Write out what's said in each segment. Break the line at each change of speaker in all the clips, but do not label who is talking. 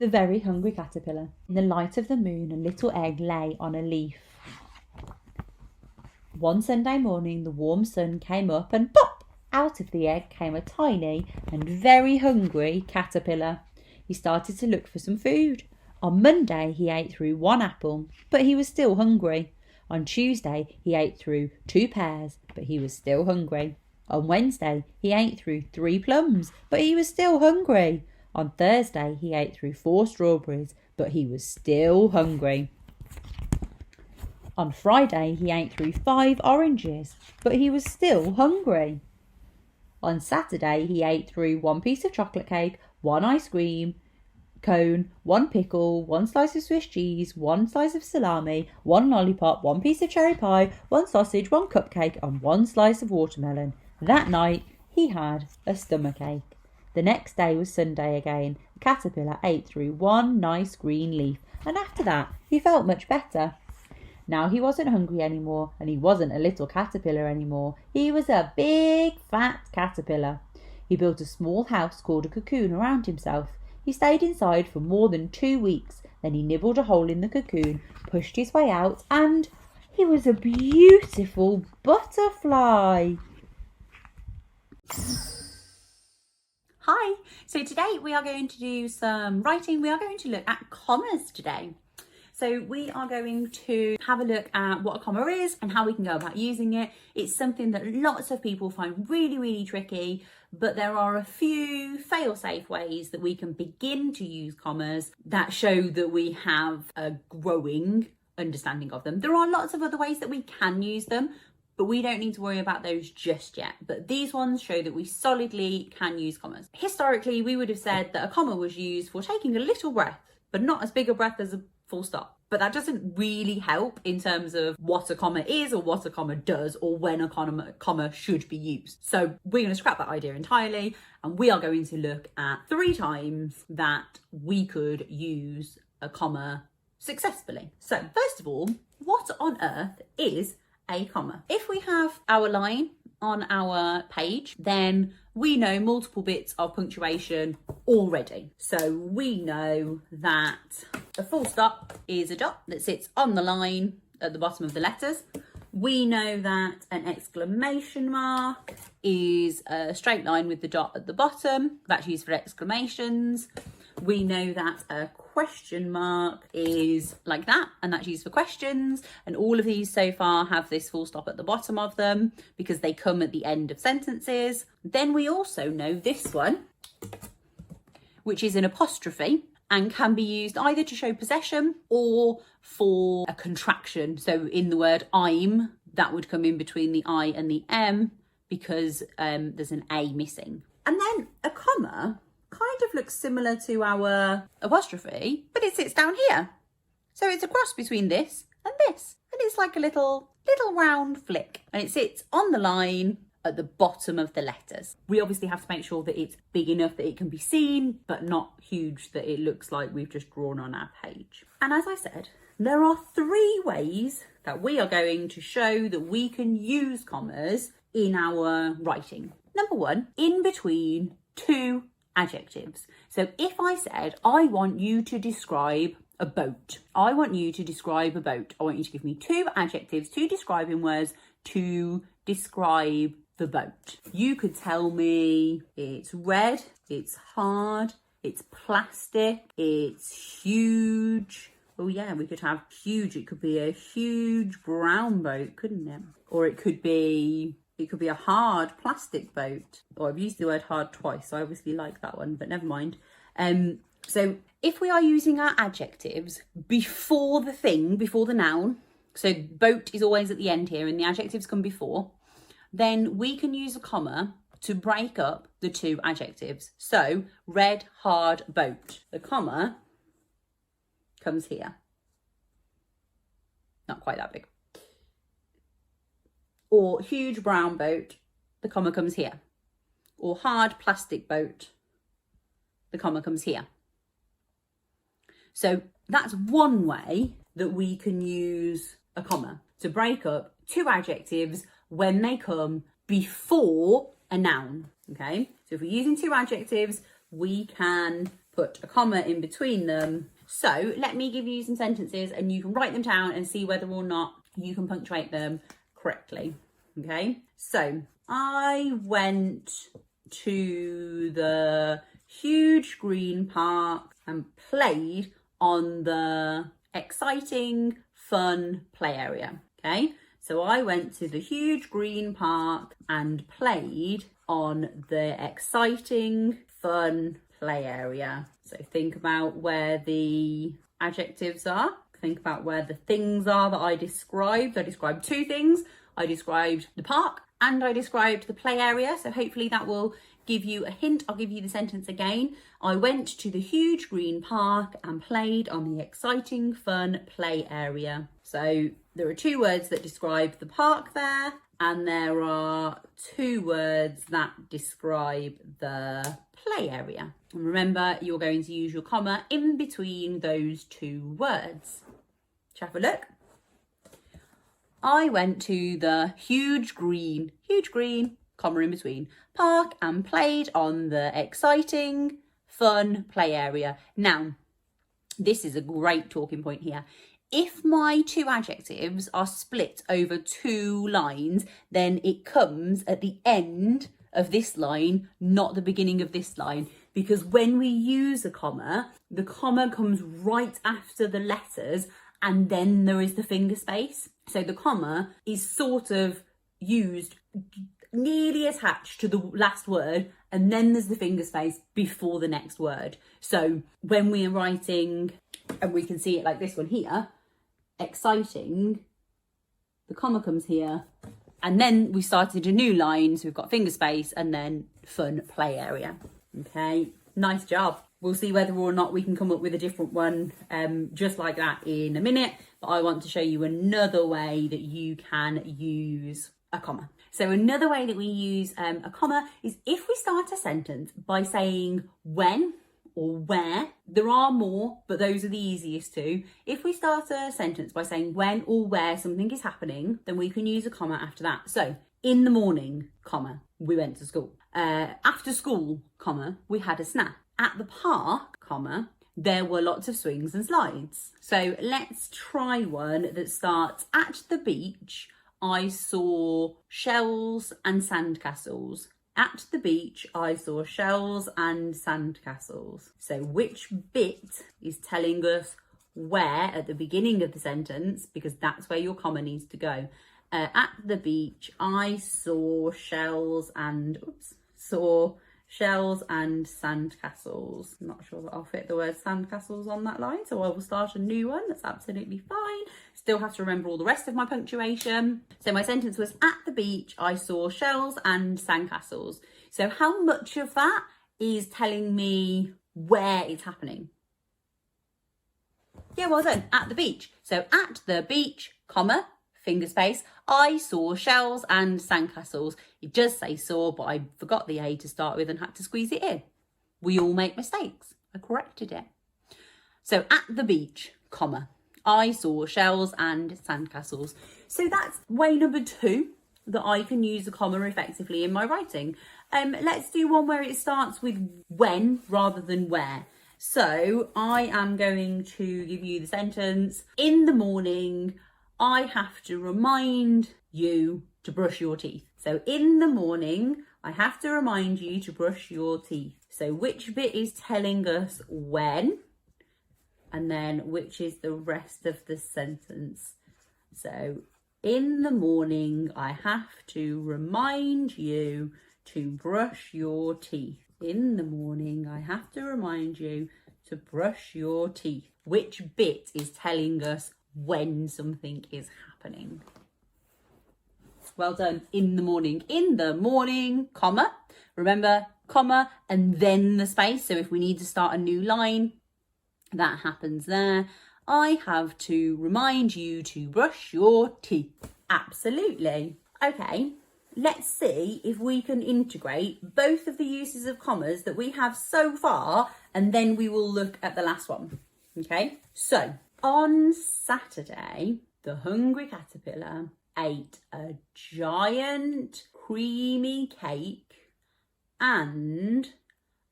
The very hungry caterpillar. In the light of the moon, a little egg lay on a leaf. One Sunday morning, the warm sun came up and pop! Out of the egg came a tiny and very hungry caterpillar. He started to look for some food. On Monday, he ate through one apple, but he was still hungry. On Tuesday, he ate through 2 pears, but he was still hungry. On Wednesday, he ate through 3 plums, but he was still hungry. On Thursday, he ate through 4 strawberries, but he was still hungry. On Friday, he ate through 5 oranges, but he was still hungry. On Saturday, he ate through 1 piece of chocolate cake, 1 ice cream cone, 1 pickle, 1 slice of Swiss cheese, 1 slice of salami, 1 lollipop, 1 piece of cherry pie, 1 sausage, 1 cupcake, and 1 slice of watermelon. That night, he had a stomachache. The next day was Sunday again. The caterpillar ate through 1 nice green leaf, and after that, he felt much better. Now he wasn't hungry anymore, and he wasn't a little caterpillar anymore. He was a big, fat caterpillar. He built a small house called a cocoon around himself. He stayed inside for more than 2 weeks. Then he nibbled a hole in the cocoon, pushed his way out, and he was a beautiful butterfly.
Hi, so today we are going to do some writing. We are going to look at commas today. So we are going to have a look at what a comma is and how we can go about using it. It's something that lots of people find really, really tricky, but there are a few fail-safe ways that we can begin to use commas that show that we have a growing understanding of them. There are lots of other ways that we can use them, but we don't need to worry about those just yet. But these ones show that we solidly can use commas. Historically, we would have said that a comma was used for taking a little breath, but not as big a breath as a full stop. But that doesn't really help in terms of what a comma is or what a comma does or when a comma should be used. So we're going to scrap that idea entirely, and we are going to look at 3 times that we could use a comma successfully. So first of all, what on earth is a comma? If we have our line on our page, then we know multiple bits of punctuation already. So we know that a full stop is a dot that sits on the line at the bottom of the letters. We know that an exclamation mark is a straight line with the dot at the bottom. That's used for exclamations. We know that a question mark is like that, and that's used for questions. And all of these so far have this full stop at the bottom of them because they come at the end of sentences. Then we also know this one, which is an apostrophe and can be used either to show possession or for a contraction. So in the word I'm, that would come in between the I and the M because there's an A missing. And then a comma kind of looks similar to our apostrophe, but it sits down here. So it's a cross between this and this. And it's like a little round flick. And it sits on the line at the bottom of the letters. We obviously have to make sure that it's big enough that it can be seen, but not huge that it looks like we've just drawn on our page. And as I said, there are 3 ways that we are going to show that we can use commas in our writing. Number 1, in between 2 adjectives. So if I said, I want you to describe a boat. I want you to describe a boat. I want you to give me 2 adjectives, 2 describing words to describe the boat. You could tell me it's red, it's hard, it's plastic, it's huge. Oh yeah, we could have huge. It could be a huge brown boat, couldn't it? Or it could be a hard plastic boat. Or I've used the word hard twice, so I obviously like that one, but never mind. So if we are using our adjectives before the thing, before the noun, so boat is always at the end here and the adjectives come before, then we can use a comma to break up the 2 adjectives. So red, hard, boat. The comma comes here. Not quite that big. Or huge brown boat, the comma comes here. Or hard plastic boat, the comma comes here. So that's one way that we can use a comma to break up 2 adjectives when they come before a noun, okay? So if we're using 2 adjectives, we can put a comma in between them. So let me give you some sentences and you can write them down and see whether or not you can punctuate them correctly. Okay, so I went to the huge green park and played on the exciting, fun play area. Okay, so I went to the huge green park and played on the exciting, fun play area. So think about where the adjectives are. Think about where the things are that I described. I described two things. I described the park and I described the play area. So hopefully that will give you a hint. I'll give you the sentence again. I went to the huge green park and played on the exciting, fun play area. So there are two words that describe the park there, and there are two words that describe the play area. And remember, you're going to use your comma in between those two words. Shall we have a look? I went to the huge green, comma in between, park and played on the exciting, fun play area. Now, this is a great talking point here. If my two adjectives are split over two lines, then it comes at the end of this line, not the beginning of this line. Because when we use a comma, the comma comes right after the letters and then there is the finger space. So the comma is sort of used nearly attached to the last word, and then there's the finger space before the next word. So when we're writing, and we can see it like this one here, exciting, the comma comes here, and then we started a new line, so we've got finger space and then fun play area. Okay, nice job. We'll see whether or not we can come up with a different one just like that in a minute, but I want to show you another way that you can use a comma. So another way that we use a comma is if we start a sentence by saying when or where. There are more, but those are the easiest two. If we start a sentence by saying when or where something is happening, then we can use a comma after that. So in the morning, comma, we went to school. After school, comma, we had a snack. At the park, comma, there were lots of swings and slides. So let's try one that starts at the beach. I saw shells and sandcastles. At the beach, I saw shells and sandcastles. So which bit is telling us where at the beginning of the sentence, because that's where your comma needs to go. At the beach, I saw shells and sandcastles. I'm not sure that I'll fit the word sandcastles on that line, so I will start a new one. That's absolutely fine. Still have to remember all the rest of my punctuation. So my sentence was, at the beach, I saw shells and sandcastles. So how much of that is telling me where it's happening? Yeah, well done. At the beach. So at the beach, comma, finger space, I saw shells and sandcastles. It does say saw, but I forgot the A to start with and had to squeeze it in. We all make mistakes. I corrected it. So at the beach, comma, I saw shells and sandcastles. So that's way number 2 that I can use a comma effectively in my writing. Let's do one where it starts with when rather than where. So I am going to give you the sentence, in the morning, I have to remind you to brush your teeth. So in the morning, I have to remind you to brush your teeth. So which bit is telling us when? And then which is the rest of the sentence? So in the morning, I have to remind you to brush your teeth. In the morning, I have to remind you to brush your teeth. Which bit is telling us when something is happening? Well done. In the morning. In the morning, comma. Remember, comma, and then the space. So if we need to start a new line, that happens there. I have to remind you to brush your teeth. Absolutely. Okay, let's see if we can integrate both of the uses of commas that we have so far, and then we will look at the last one. Okay, so on Saturday, the hungry caterpillar ate a giant creamy cake and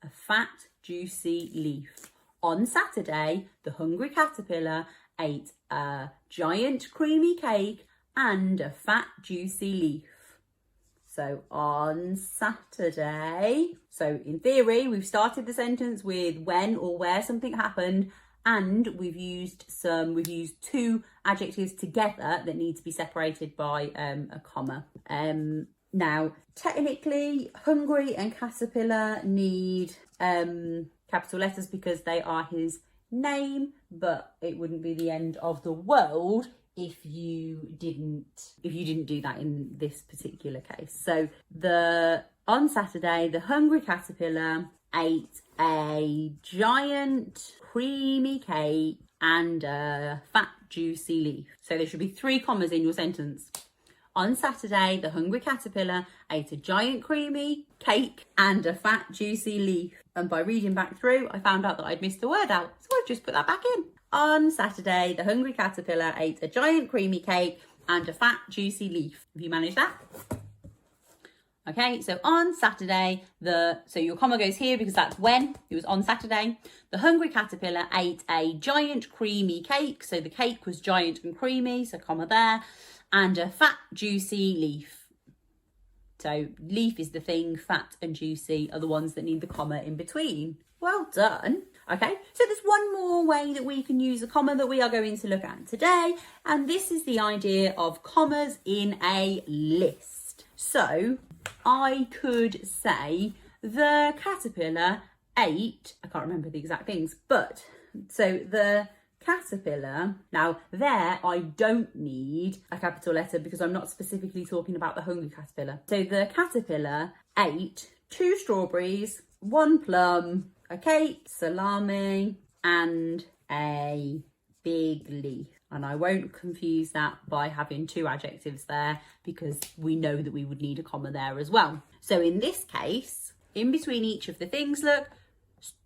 a fat juicy leaf. On Saturday, the hungry caterpillar ate a giant creamy cake and a fat juicy leaf. So on Saturday, so in theory, we've started the sentence with when or where something happened, and we've used two adjectives together that need to be separated by a comma. Now, technically, hungry and caterpillar need capital letters because they are his name, but it wouldn't be the end of the world if you didn't do that in this particular case. So on Saturday, the hungry caterpillar ate a giant creamy cake and a fat juicy leaf. So there should be 3 commas in your sentence. On Saturday, the hungry caterpillar ate a giant creamy cake and a fat juicy leaf. And by reading back through, I found out that I'd missed the word out, so I've just put that back in. On Saturday, the hungry caterpillar ate a giant creamy cake and a fat juicy leaf. Have you managed that? Okay, so on Saturday, so your comma goes here because that's when. It was on Saturday. The hungry caterpillar ate a giant creamy cake. So the cake was giant and creamy, so comma there. And a fat juicy leaf. So leaf is the thing, fat and juicy are the ones that need the comma in between. Well done. Okay, so there's one more way that we can use a comma that we are going to look at today, and this is the idea of commas in a list. So I could say the caterpillar ate, I can't remember the exact things, but so the caterpillar, now there I don't need a capital letter because I'm not specifically talking about the hungry caterpillar. So the caterpillar ate 2 strawberries, 1 plum, a cake, salami, and a big leaf. And I won't confuse that by having 2 adjectives there because we know that we would need a comma there as well. So in this case, in between each of the things, look,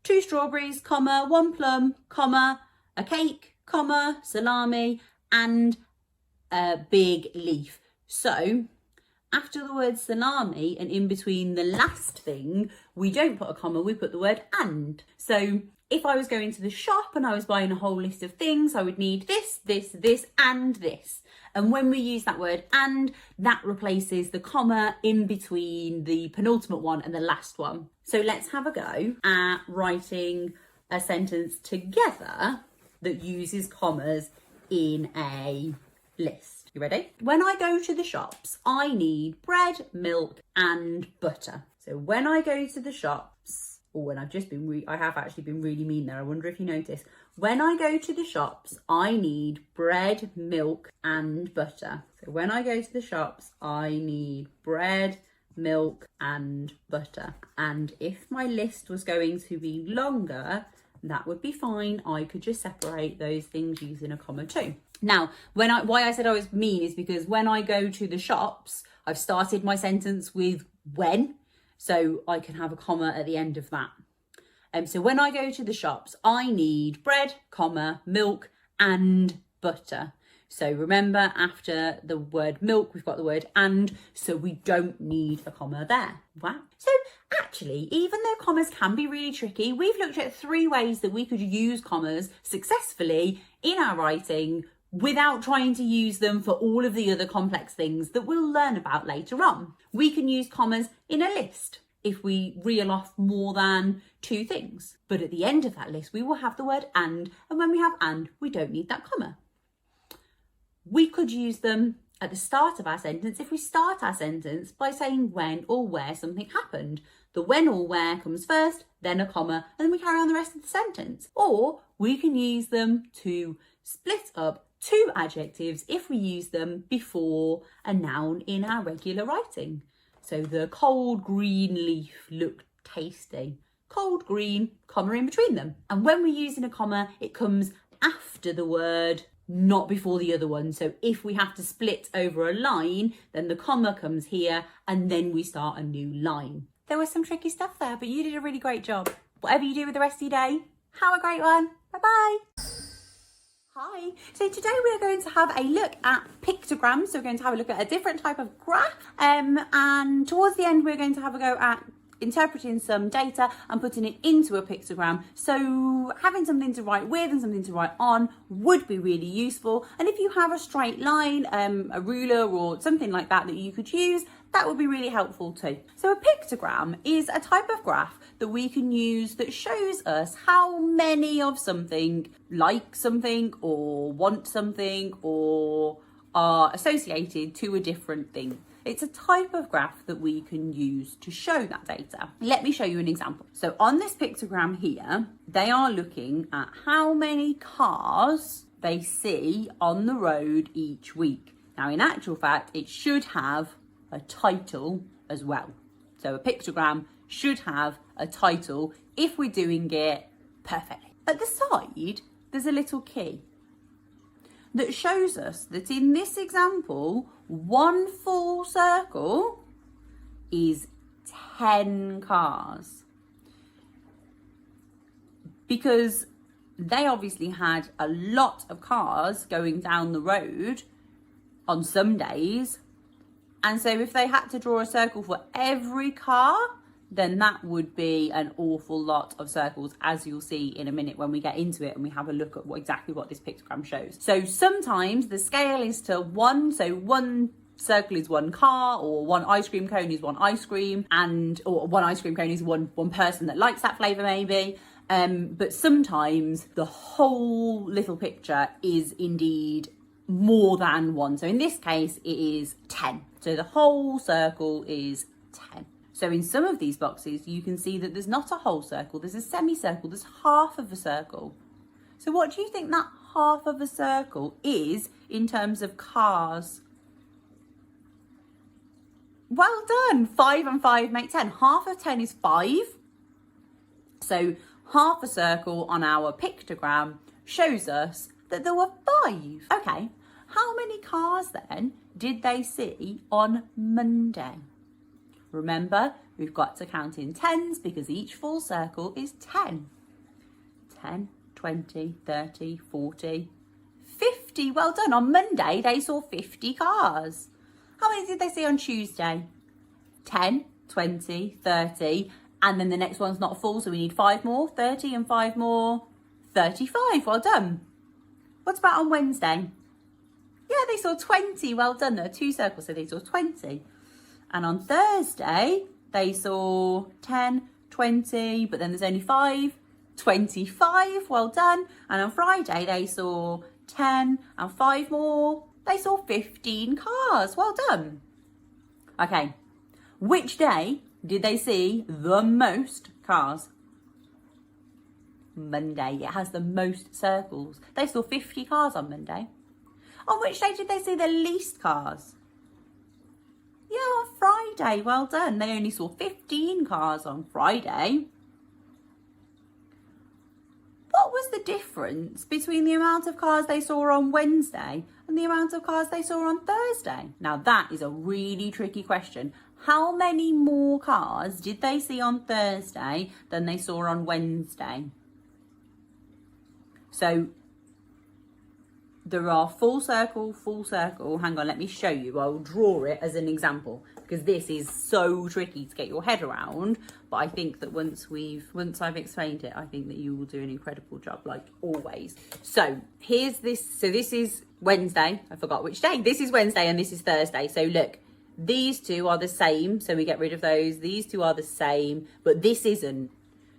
2 strawberries, comma, 1 plum, comma, a cake, comma, salami, and a big leaf. So after the word salami and in between the last thing, we don't put a comma, we put the word and. So if I was going to the shop and I was buying a whole list of things, I would need this, this, this, and this. And when we use that word and, that replaces the comma in between the penultimate one and the last one. So let's have a go at writing a sentence together that uses commas in a list. You ready? When I go to the shops, I need bread, milk, and butter. So when I go to the shops, and I have actually been really mean there. I wonder if you notice. When I go to the shops, I need bread, milk, and butter. So when I go to the shops, I need bread, milk, and butter. And if my list was going to be longer, that would be fine. I could just separate those things using a comma too. Now, why I said I was mean is because when I go to the shops, I've started my sentence with when, so I can have a comma at the end of that. So when I go to the shops, I need bread, comma, milk, and butter. So remember, after the word milk, we've got the word and, so we don't need a comma there. Wow. So actually, even though commas can be really tricky, we've looked at 3 ways that we could use commas successfully in our writing without trying to use them for all of the other complex things that we'll learn about later on. We can use commas in a list if we reel off more than 2 things. But at the end of that list, we will have the word and when we have and, we don't need that comma. We could use them at the start of our sentence if we start our sentence by saying when or where something happened. The when or where comes first, then a comma, and then we carry on the rest of the sentence. Or we can use them to split up 2 adjectives if we use them before a noun in our regular writing. So the cold green leaf looked tasty. Cold green, comma in between them. And when we're using a comma, it comes after the word, not before the other one. So if we have to split over a line, then the comma comes here and then we start a new line. There was some tricky stuff there, but you did a really great job. Whatever you do with the rest of your day, have a great one. Bye-bye. Hi, so today we're going to have a look at pictograms. So we're going to have a look at a different type of graph. And towards the end, we're going to have a go at interpreting some data and putting it into a pictogram. So having something to write with and something to write on would be really useful. And if you have a straight line, a ruler or something like that that you could use, that would be really helpful too. So a pictogram is a type of graph that we can use that shows us how many of something, like something or want something, or are associated to a different thing. It's a type of graph that we can use to show that data. Let me show you an example. So on this pictogram here, they are looking at how many cars they see on the road each week. Now, in actual fact, it should have a title as well. So a pictogram should have a title if we're doing it perfectly. At the side, there's a little key that shows us that in this example, one full circle is 10 cars. Because they obviously had a lot of cars going down the road on some days. And so if they had to draw a circle for every car, then that would be an awful lot of circles, as you'll see in a minute when we get into it and we have a look at exactly what this pictogram shows. So sometimes the scale is to 1, so one circle is one car, or one ice cream cone is one ice cream, or one ice cream cone is one person that likes that flavour maybe. But sometimes the whole little picture is indeed more than 1. So in this case, it is 10. So the whole circle is 10. So in some of these boxes, you can see that there's not a whole circle, there's a semicircle, there's half of a circle. So what do you think that half of a circle is in terms of cars? Well done, 5 and 5 make 10. Half of 10 is 5. So half a circle on our pictogram shows us that there were 5. Okay, how many cars then did they see on Monday? Remember, we've got to count in tens because each full circle is 10. 10, 20, 30, 40, 50. Well done. On Monday, they saw 50 cars. How many did they see on Tuesday? 10, 20, 30. And then the next one's not full, so we need 5 more. 30 and 5 more. 35. Well done. What about on Wednesday? Yeah, they saw 20. Well done. There are 2 circles, so they saw 20. And on Thursday, they saw 10, 20, but then there's only 5, 25, well done. And on Friday, they saw 10 and 5 more. They saw 15 cars, well done. Okay, which day did they see the most cars? Monday, it has the most circles. They saw 50 cars on Monday. On which day did they see the least cars? Yeah, on Friday, well done. They only saw 15 cars on Friday. What was the difference between the amount of cars they saw on Wednesday and the amount of cars they saw on Thursday? Now that is a really tricky question. How many more cars did they see on Thursday than they saw on Wednesday? So there are full circle, hang on, let me show you. I'll draw it as an example because this is so tricky to get your head around. But I think that once I've explained it, I think that you will do an incredible job, like always. So here's this, so this is Wednesday, I forgot which day. This is Wednesday and this is Thursday. So look, these two are the same, so we get rid of those. These two are the same, but this isn't.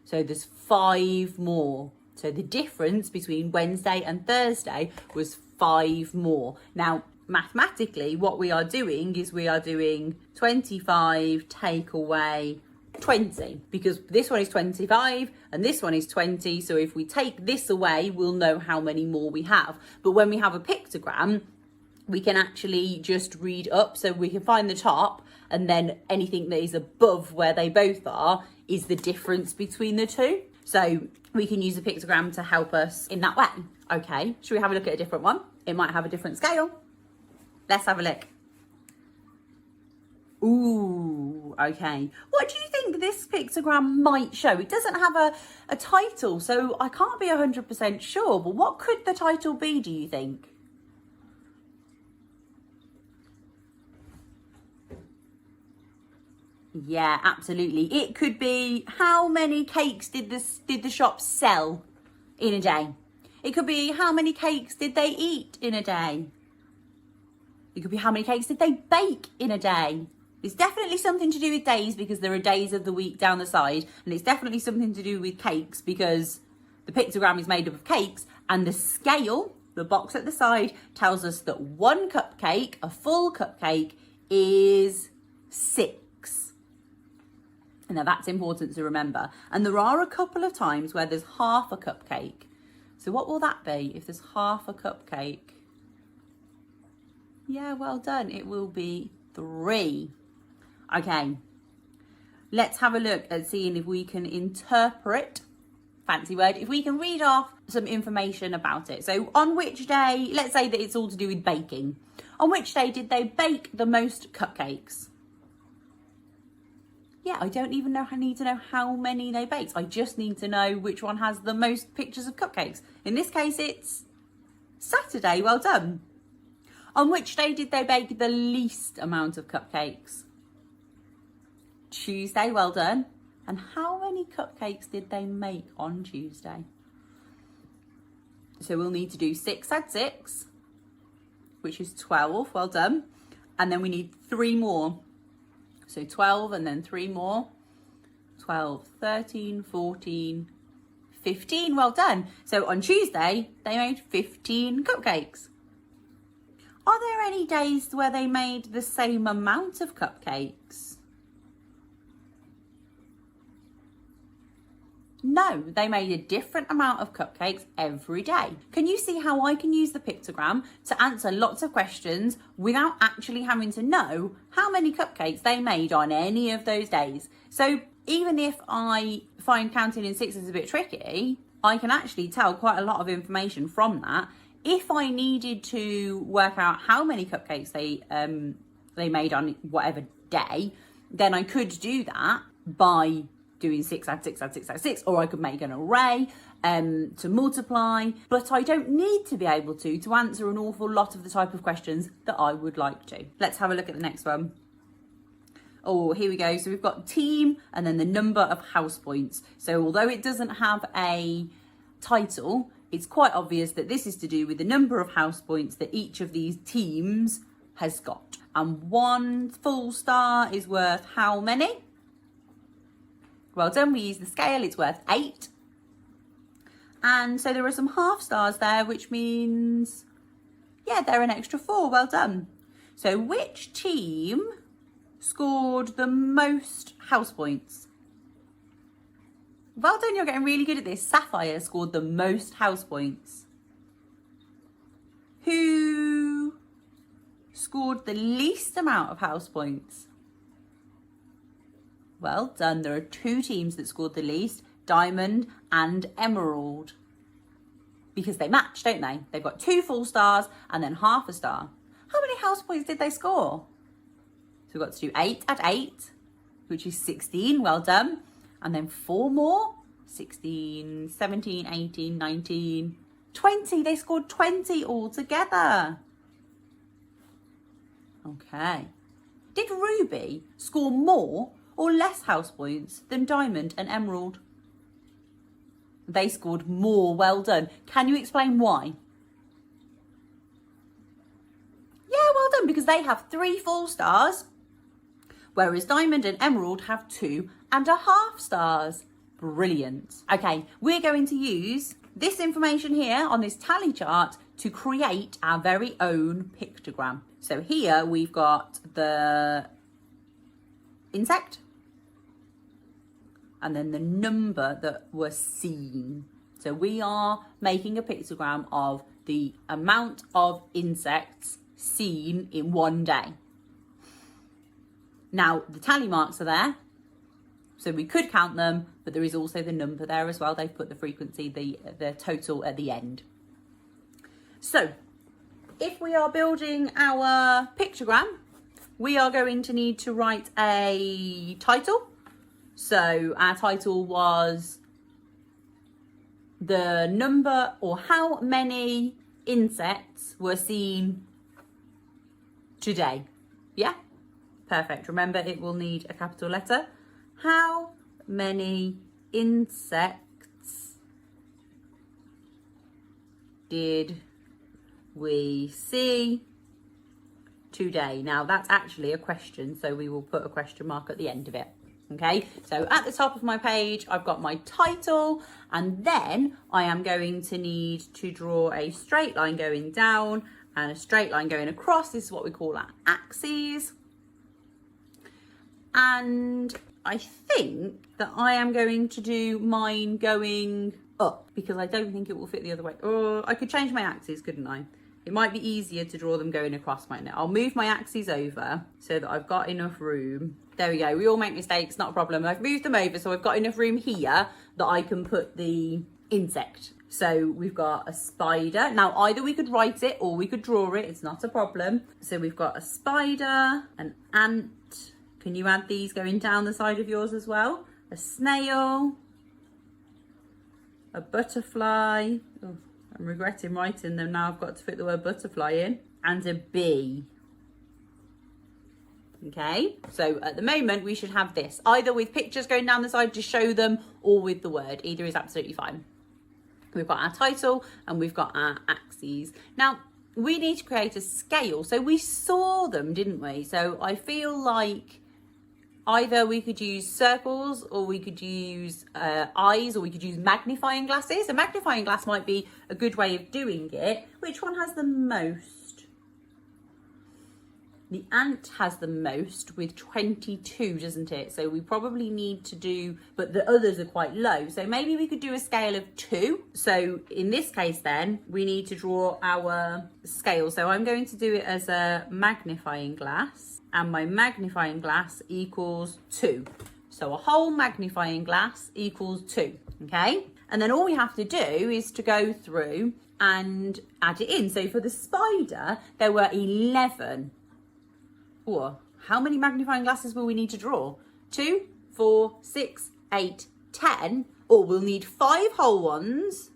So there's 5 more. So the difference between Wednesday and Thursday was 5 more. Now, mathematically, what we are doing is we are doing 25 take away 20, because this one is 25 and this one is 20. So if we take this away, we'll know how many more we have. But when we have a pictogram, we can actually just read up. So we can find the top, and then anything that is above where they both are is the difference between the two. So we can use a pictogram to help us in that way. Okay, should we have a look at a different one? It might have a different scale. Let's have a look. Ooh, okay. What do you think this pictogram might show? It doesn't have a title, so I can't be 100% sure, but what could the title be, do you think? Yeah, absolutely. It could be how many cakes did the shop sell in a day? It could be how many cakes did they eat in a day? It could be how many cakes did they bake in a day? It's definitely something to do with days because there are days of the week down the side, and it's definitely something to do with cakes because the pictogram is made up of cakes, and the scale, the box at the side, tells us that one cupcake, a full cupcake, is 6. Now that's important to remember. And there are a couple of times where there's half a cupcake. So what will that be if there's half a cupcake? Yeah, well done. It will be 3. Okay, let's have a look at seeing if we can interpret, fancy word, if we can read off some information about it. So on which day, let's say that it's all to do with baking. On which day did they bake the most cupcakes? Yeah, I don't even need to know how many they baked. I just need to know which one has the most pictures of cupcakes. In this case, it's Saturday. Well done. On which day did they bake the least amount of cupcakes? Tuesday. Well done. And how many cupcakes did they make on Tuesday? So we'll need to do 6 add 6, which is 12. Well done. And then we need 3 more. So 12 and then 3 more. 12, 13, 14, 15. Well done. So on Tuesday, they made 15 cupcakes. Are there any days where they made the same amount of cupcakes? No, they made a different amount of cupcakes every day. Can you see how I can use the pictogram to answer lots of questions without actually having to know how many cupcakes they made on any of those days? So even if I find counting in 6 is a bit tricky, I can actually tell quite a lot of information from that. If I needed to work out how many cupcakes they made on whatever day, then I could do that by doing 6 add 6 add 6 add 6, or I could make an array to multiply, but I don't need to be able to answer an awful lot of the type of questions that I would like to. Let's have a look at the next one. Oh, here we go. So we've got team and then the number of house points. So although it doesn't have a title, it's quite obvious that this is to do with the number of house points that each of these teams has got. And 1 full star is worth how many? Well done, we use the scale, it's worth 8. And so there are some half stars there, which means, yeah, they're an extra 4, well done. So which team scored the most house points? Well done, you're getting really good at this. Sapphire scored the most house points. Who scored the least amount of house points? Well done, there are 2 teams that scored the least, Diamond and Emerald. Because they match, don't they? They've got 2 full stars and then half a star. How many house points did they score? So we've got to do 8 add 8, which is 16, well done. And then 4 more, 16, 17, 18, 19, 20. They scored 20 altogether. Okay. Did Ruby score more or less house points than Diamond and Emerald? They scored more, well done. Can you explain why? Yeah, well done, because they have 3 full stars, whereas Diamond and Emerald have 2.5 stars. Brilliant. Okay, we're going to use this information here on this tally chart to create our very own pictogram. So here we've got the insect and then the number that was seen. So we are making a pictogram of the amount of insects seen in one day. Now the tally marks are there, so we could count them, but there is also the number there as well. They've put the frequency, the total at the end. So if we are building our pictogram, we are going to need to write a title. So our title was the number or how many insects were seen today. Yeah? Perfect. Remember, it will need a capital letter. How many insects did we see today? Now, that's actually a question, so we will put a question mark at the end of it. Okay, so at the top of my page, I've got my title, and then I am going to need to draw a straight line going down and a straight line going across. This is what we call our axes. And I think that I am going to do mine going up because I don't think it will fit the other way. Or I could change my axes, couldn't I? It might be easier to draw them going across, mightn't it? I'll move my axes over so that I've got enough room. There we go. We all make mistakes, not a problem. I've moved them over so I've got enough room here that I can put the insect. So we've got a spider. Now, either we could write it or we could draw it. It's not a problem. So we've got a spider, an ant. Can you add these going down the side of yours as well? A snail, a butterfly. Oh, I'm regretting writing them now. I've got to fit the word butterfly in. And a bee. Okay, so at the moment we should have this. Either with pictures going down the side to show them or with the word. Either is absolutely fine. We've got our title and we've got our axes. Now, we need to create a scale. So we saw them, didn't we? So I feel like either we could use circles or we could use eyes or we could use magnifying glasses. A magnifying glass might be a good way of doing it. Which one has the most? The ant has the most with 22, doesn't it? So we probably need to do, but the others are quite low. So maybe we could do a scale of 2. So in this case then, we need to draw our scale. So I'm going to do it as a magnifying glass. And my magnifying glass equals 2. So a whole magnifying glass equals 2, okay? And then all we have to do is to go through and add it in. So for the spider, there were 11. Or how many magnifying glasses will we need to draw? 2, 4, 6, 8, 10. Or we'll need 5 whole ones.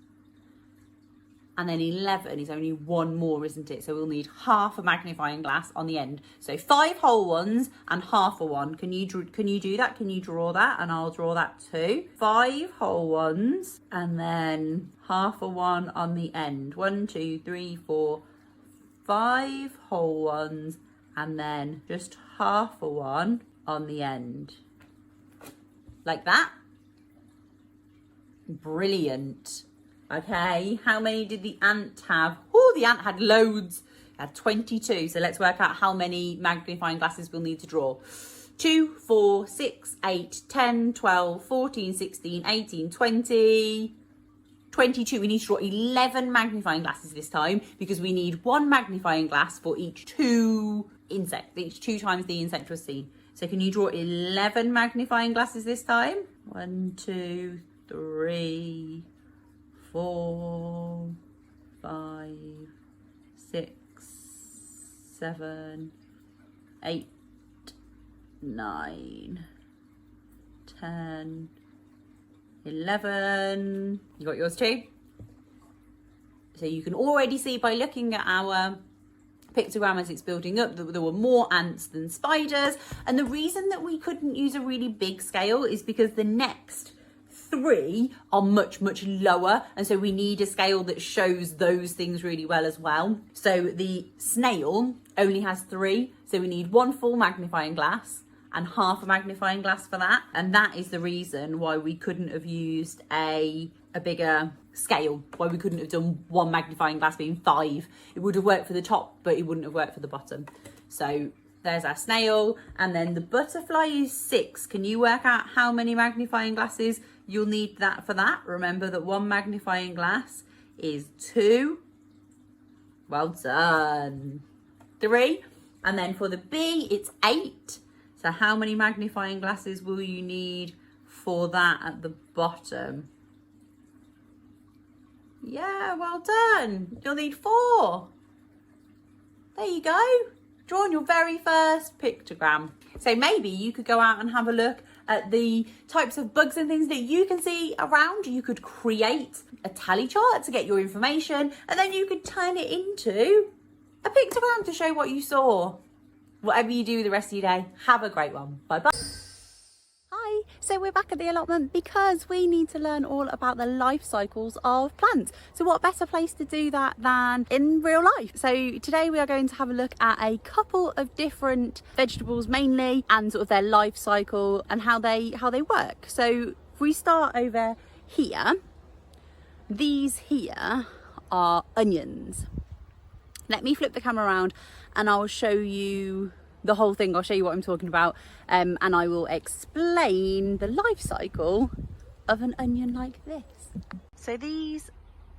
And then 11 is only one more, isn't it? So we'll need half a magnifying glass on the end. So 5 whole ones and half a one. Can you do that? Can you draw that? And I'll draw that too. 5 whole ones and then half a one on the end. 1, 2, 3, 4, 5 whole ones and then just half a one on the end. Like that. Brilliant. Okay, how many did the ant have? Oh, the ant had loads. It had 22. So let's work out how many magnifying glasses we'll need to draw. 2, 4, 6, 8, 10, 12, 14, 16, 18, 20, 22. We need to draw 11 magnifying glasses this time because we need 1 magnifying glass for each 2 insects, each 2 times the insect was seen. So can you draw 11 magnifying glasses this time? 1, 2, 3, 4, 5, 6, 7, 8, 9, 10, 11. You got yours too? So you can already see by looking at our pictogram as it's building up that there were more ants than spiders. And the reason that we couldn't use a really big scale is because the next 3 are much lower, and so we need a scale that shows those things really well as well. So the snail only has 3, so we need 1 full magnifying glass and half a magnifying glass for that, and that is the reason why we couldn't have used a bigger scale, why we couldn't have done 1 magnifying glass being 5. It would have worked for the top, but it wouldn't have worked for the bottom. So there's our snail, and then the butterfly is 6. Can you work out how many magnifying glasses you'll need that for that? Remember that 1 magnifying glass is 2. Well done. 3. And then for the bee, it's 8. So how many magnifying glasses will you need for that at the bottom? Yeah, well done. You'll need 4. There you go. Drawn your very first pictogram. So maybe you could go out and have a look at the types of bugs and things that you can see around. You could create a tally chart to get your information, and then you could turn it into a pictogram to show what you saw. whatever you do the rest of your day, have a great one. Bye bye. Hi, so we're back at the allotment because we need to learn all about the life cycles of plants. So what better place to do that than in real life? So today we are going to have a look at a couple of different vegetables mainly, and sort of their life cycle and how they work. So if we start over here, these here are onions. Let me flip the camera around and I'll show you the whole thing. I'll show you what I'm talking about, and I will explain the life cycle of an onion like this. So these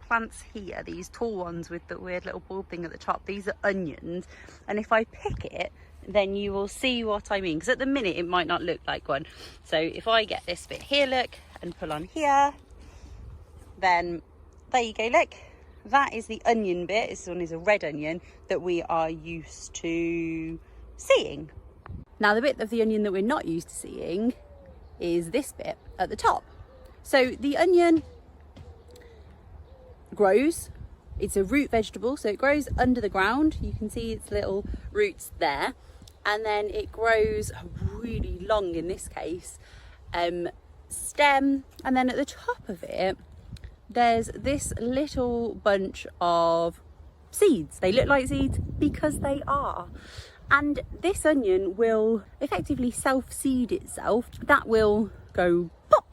plants here, these tall ones with the weird little bulb thing at the top, these are onions, and if I pick it then you will see what I mean, because at the minute it might not look like one. So if I get this bit here, look, and pull on here, then there you go, look, that is the onion bit. This one is a red onion that we are used to seeing. Now the bit of the onion that we're not used to seeing is this bit at the top. So the onion grows, it's a root vegetable, so it grows under the ground. You can see its little roots there, and then it grows really long, in this case, stem, and then at the top of it there's this little bunch of seeds. They look like seeds because they are. And this onion will effectively self-seed itself. That will go pop,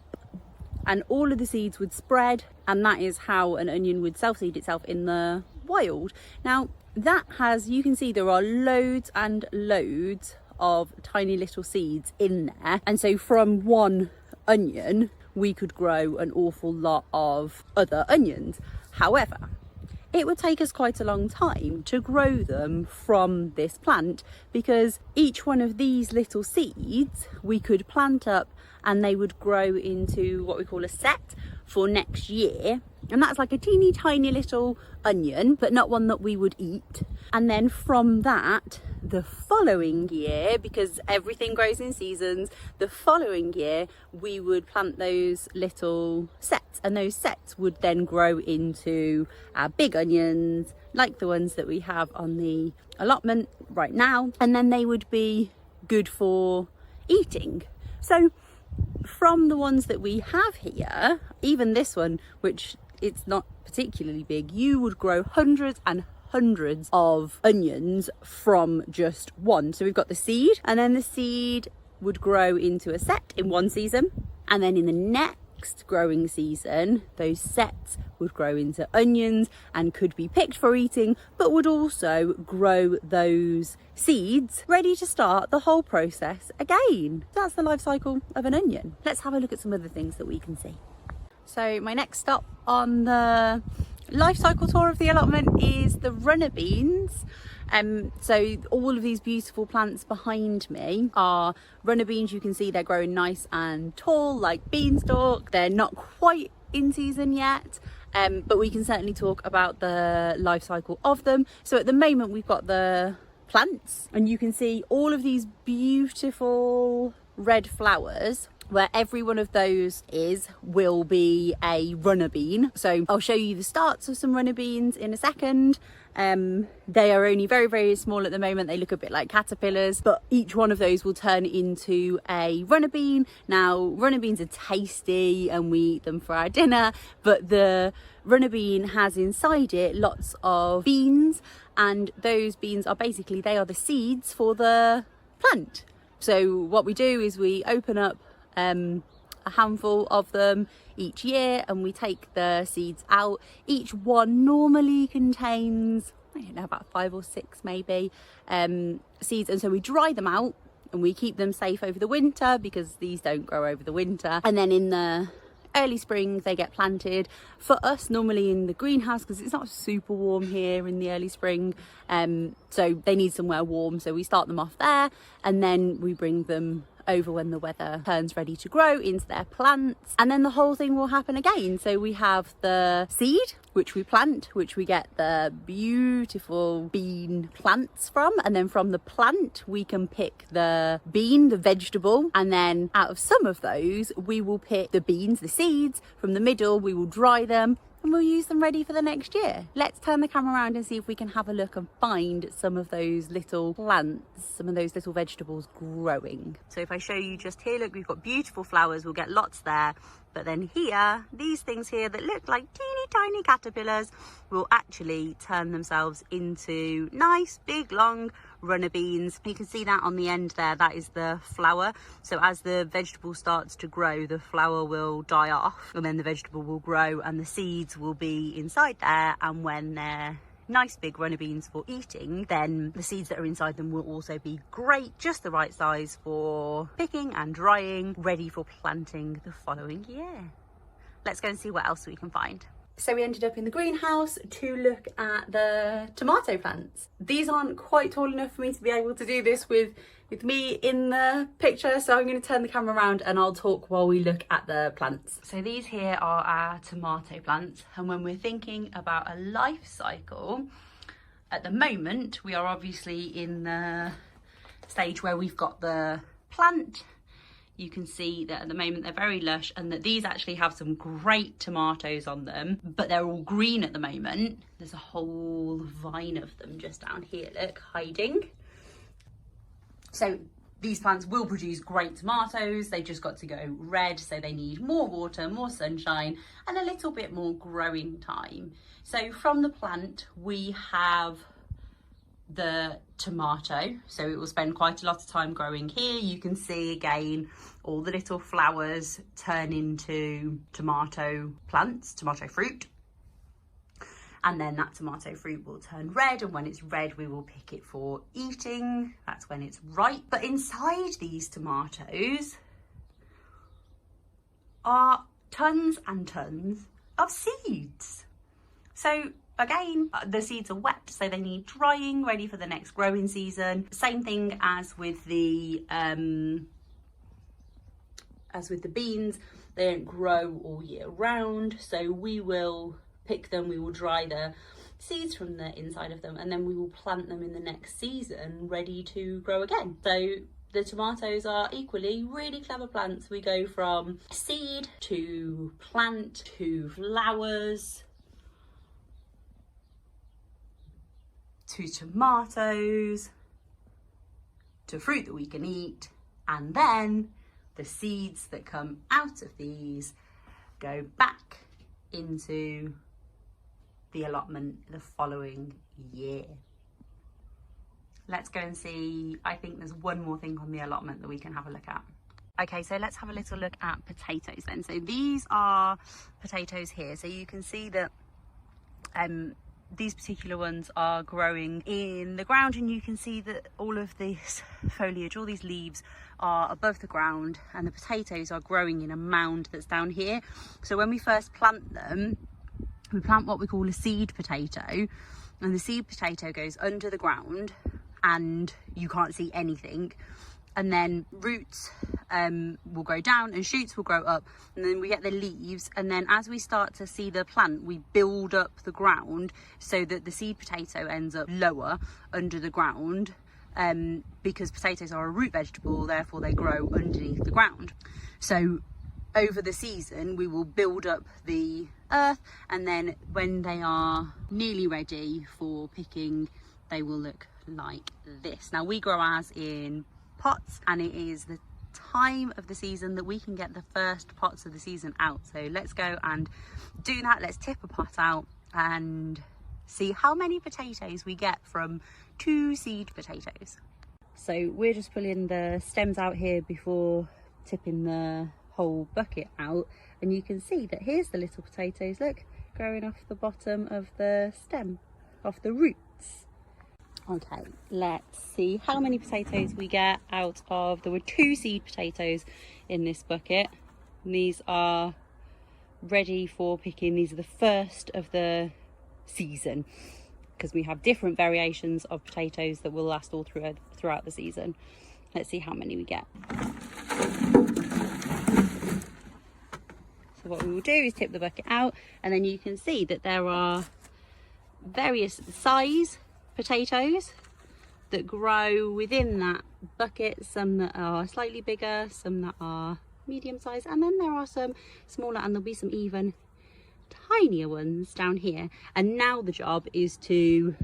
and all of the seeds would spread, and that is how an onion would self-seed itself in the wild. Now that has, you can see there are loads and loads of tiny little seeds in there, and so from one onion we could grow an awful lot of other onions. However, it would take us quite a long time to grow them from this plant, because each one of these little seeds we could plant up and they would grow into what we call a set for next year. And that's like a teeny tiny little onion, but not one that we would eat. And then from that, the following year, because everything grows in seasons, the following year we would plant those little sets, and those sets would then grow into our big onions, like the ones that we have on the allotment right now, and then they would be good for eating. So from the ones that we have here, even this one, which it's not particularly big, you would grow hundreds and hundreds of onions from just one. So we've got the seed, and then the seed would grow into a set in one season, and then in the next growing season those sets would grow into onions and could be picked for eating, but would also grow those seeds ready to start the whole process again. That's the life cycle of an onion. Let's have a look at some other things that we can see. So my next stop on the life cycle tour of the allotment is the runner beans. So all of these beautiful plants behind me are runner beans. You can see they're growing nice and tall like beanstalk. They're not quite in season yet, but we can certainly talk about the life cycle of them. So at the moment we've got the plants, and you can see all of these beautiful red flowers. Where every one of those will be a runner bean. So I'll show you the starts of some runner beans in a second. They are only very, very small at the moment. They look a bit like caterpillars, but each one of those will turn into a runner bean. Now, runner beans are tasty and we eat them for our dinner, but the runner bean has inside it lots of beans, and those beans are basically, they are the seeds for the plant. So what we do is we open up a handful of them each year, and we take the seeds out. Each one normally contains, I don't know, about 5 or 6 maybe seeds, and so we dry them out and we keep them safe over the winter, because these don't grow over the winter, and then in the early spring they get planted for us normally in the greenhouse, because it's not super warm here in the early spring, so they need somewhere warm, so we start them off there, and then we bring them over when the weather turns ready to grow into their plants, and then the whole thing will happen again. So we have the seed, which we plant, which we get the beautiful bean plants from, and then from the plant we can pick the bean, the vegetable, and then out of some of those we will pick the beans, the seeds from the middle. We will dry them and we'll use them ready for the next year. Let's turn the camera around and see if we can have a look and find some of those little plants, some of those little vegetables growing. So if I show you just here, look, we've got beautiful flowers, we'll get lots there. But then here, these things here that look like teeny tiny caterpillars will actually turn themselves into nice, big, long runner beans. You can see that on the end there, that is the flower. So as the vegetable starts to grow, the flower will die off and then the vegetable will grow and the seeds will be inside there. And when they're nice big runner beans for eating, then the seeds that are inside them will also be great, just the right size for picking and drying, ready for planting the following year. Let's go and see what else we can find. So we ended up in the greenhouse to look at the tomato plants. These aren't quite tall enough for me to be able to do this with me in the picture, so I'm going to turn the camera around and I'll talk while we look at the plants. So these here are our tomato plants, and when we're thinking about a life cycle, at the moment we are obviously in the stage where we've got the plant. You can see that at the moment they're very lush and that these actually have some great tomatoes on them, but they're all green at the moment. There's a whole vine of them just down here, look, hiding. So these plants will produce great tomatoes. They've just got to go red, so they need more water, more sunshine, and a little bit more growing time. So from the plant, we have the tomato, so it will spend quite a lot of time growing here. You can see again all the little flowers turn into tomato plants, tomato fruit, and then that tomato fruit will turn red, and when it's red we will pick it for eating. That's when it's ripe. But inside these tomatoes are tons and tons of seeds. So again, the seeds are wet, so they need drying, ready for the next growing season. Same thing as with the beans, they don't grow all year round. So we will pick them, we will dry the seeds from the inside of them, and then we will plant them in the next season, ready to grow again. So the tomatoes are equally really clever plants. We go from seed to plant to flowers to tomatoes, to fruit that we can eat, and then the seeds that come out of these go back into the allotment the following year. Let's go and see, I think there's one more thing on the allotment that we can have a look at. Okay, so let's have a little look at potatoes then. So these are potatoes here. So you can see that these particular ones are growing in the ground, and you can see that all of this foliage, all these leaves are above the ground, and the potatoes are growing in a mound that's down here. So when we first plant them, we plant what we call a seed potato, and the seed potato goes under the ground and you can't see anything, and then roots will grow down and shoots will grow up, and then we get the leaves, and then as we start to see the plant, we build up the ground so that the seed potato ends up lower under the ground, because potatoes are a root vegetable, therefore they grow underneath the ground. So over the season we will build up the earth, and then when they are nearly ready for picking, they will look like this. Now we grow ours in pots, and it is the time of the season that we can get the first pots of the season out. So let's go and do that. Let's tip a pot out and see how many potatoes we get from 2 seed potatoes. So we're just pulling the stems out here before tipping the whole bucket out, and you can see that here's the little potatoes, look, growing off the bottom of the stem, off the roots. Okay, let's see how many potatoes we get out of, there were 2 seed potatoes in this bucket, and these are ready for picking. These are the first of the season, because we have different variations of potatoes that will last all throughout the season. Let's see how many we get. So what we will do is tip the bucket out, and then you can see that there are various size potatoes that grow within that bucket, some that are slightly bigger, some that are medium size, and then there are some smaller, and there'll be some even tinier ones down here, and now the job is to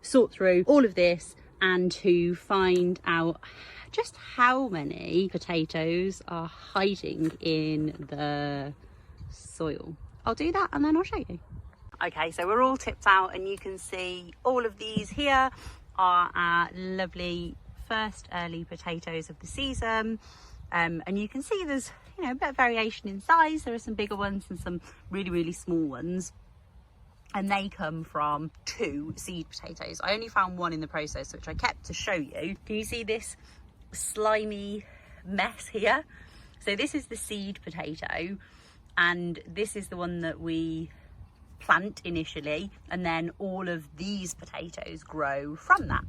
sort through all of this and to find out just how many potatoes are hiding in the soil. I'll do that and then I'll show you. Okay, so we're all tipped out and you can see all of these here are our lovely first early potatoes of the season. And you can see there's, you know, a bit of variation in size. There are some bigger ones and some really, really small ones. And they come from 2 seed potatoes. I only found one in the process, which I kept to show you. Can you see this slimy mess here? So this is the seed potato, and this is the one that we plant initially, and then all of these potatoes grow from that.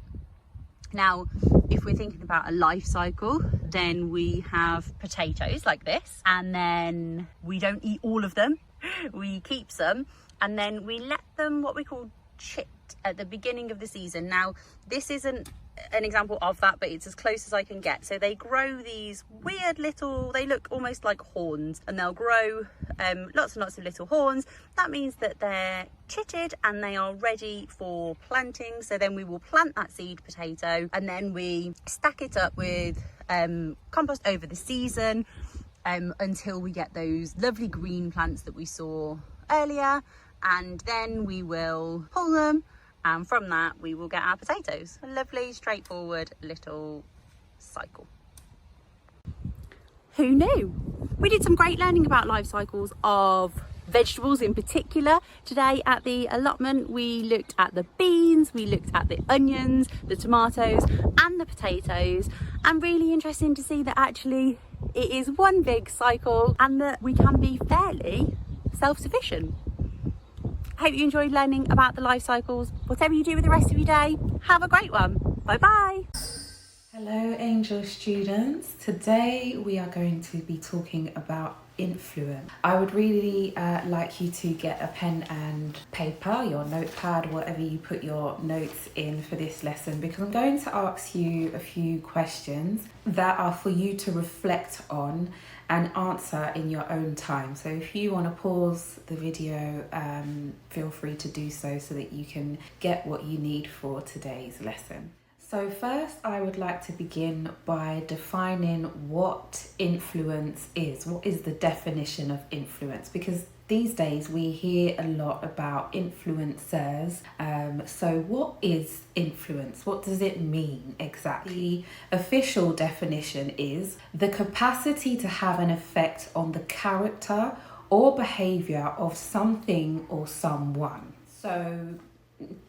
Now, if we're thinking about a life cycle, then we have potatoes like this, and then we don't eat all of them. We keep some, and then we let them, what we call, chit at the beginning of the season. Now, this isn't an example of that, but it's as close as I can get. So they grow these weird little, they look almost like horns, and they'll grow lots and lots of little horns. That means that they're chitted and they are ready for planting. So then we will plant that seed potato, and then we stack it up with compost over the season until we get those lovely green plants that we saw earlier, and then we will pull them, and from that we will get our potatoes. A lovely straightforward little cycle. Who knew? We did some great learning about life cycles of vegetables in particular today at the allotment. We looked at the beans, we looked at the onions, the tomatoes and the potatoes, and really interesting to see that actually it is one big cycle and that we can be fairly self-sufficient. Hope you enjoyed learning about the life cycles. Whatever you do with the rest of your day, have a great one. Bye bye.
Hello Angel students. Today we are going to be talking about influence. I would really like you to get a pen and paper, your notepad, whatever you put your notes in for this lesson, because I'm going to ask you a few questions that are for you to reflect on and answer in your own time. So if you want to pause the video, feel free to do so that you can get what you need for today's lesson. So first, I would like to begin by defining what influence is. What is the definition of influence? Because these days we hear a lot about influencers. So what is influence? What does it mean exactly? The official definition is the capacity to have an effect on the character or behavior of something or someone. So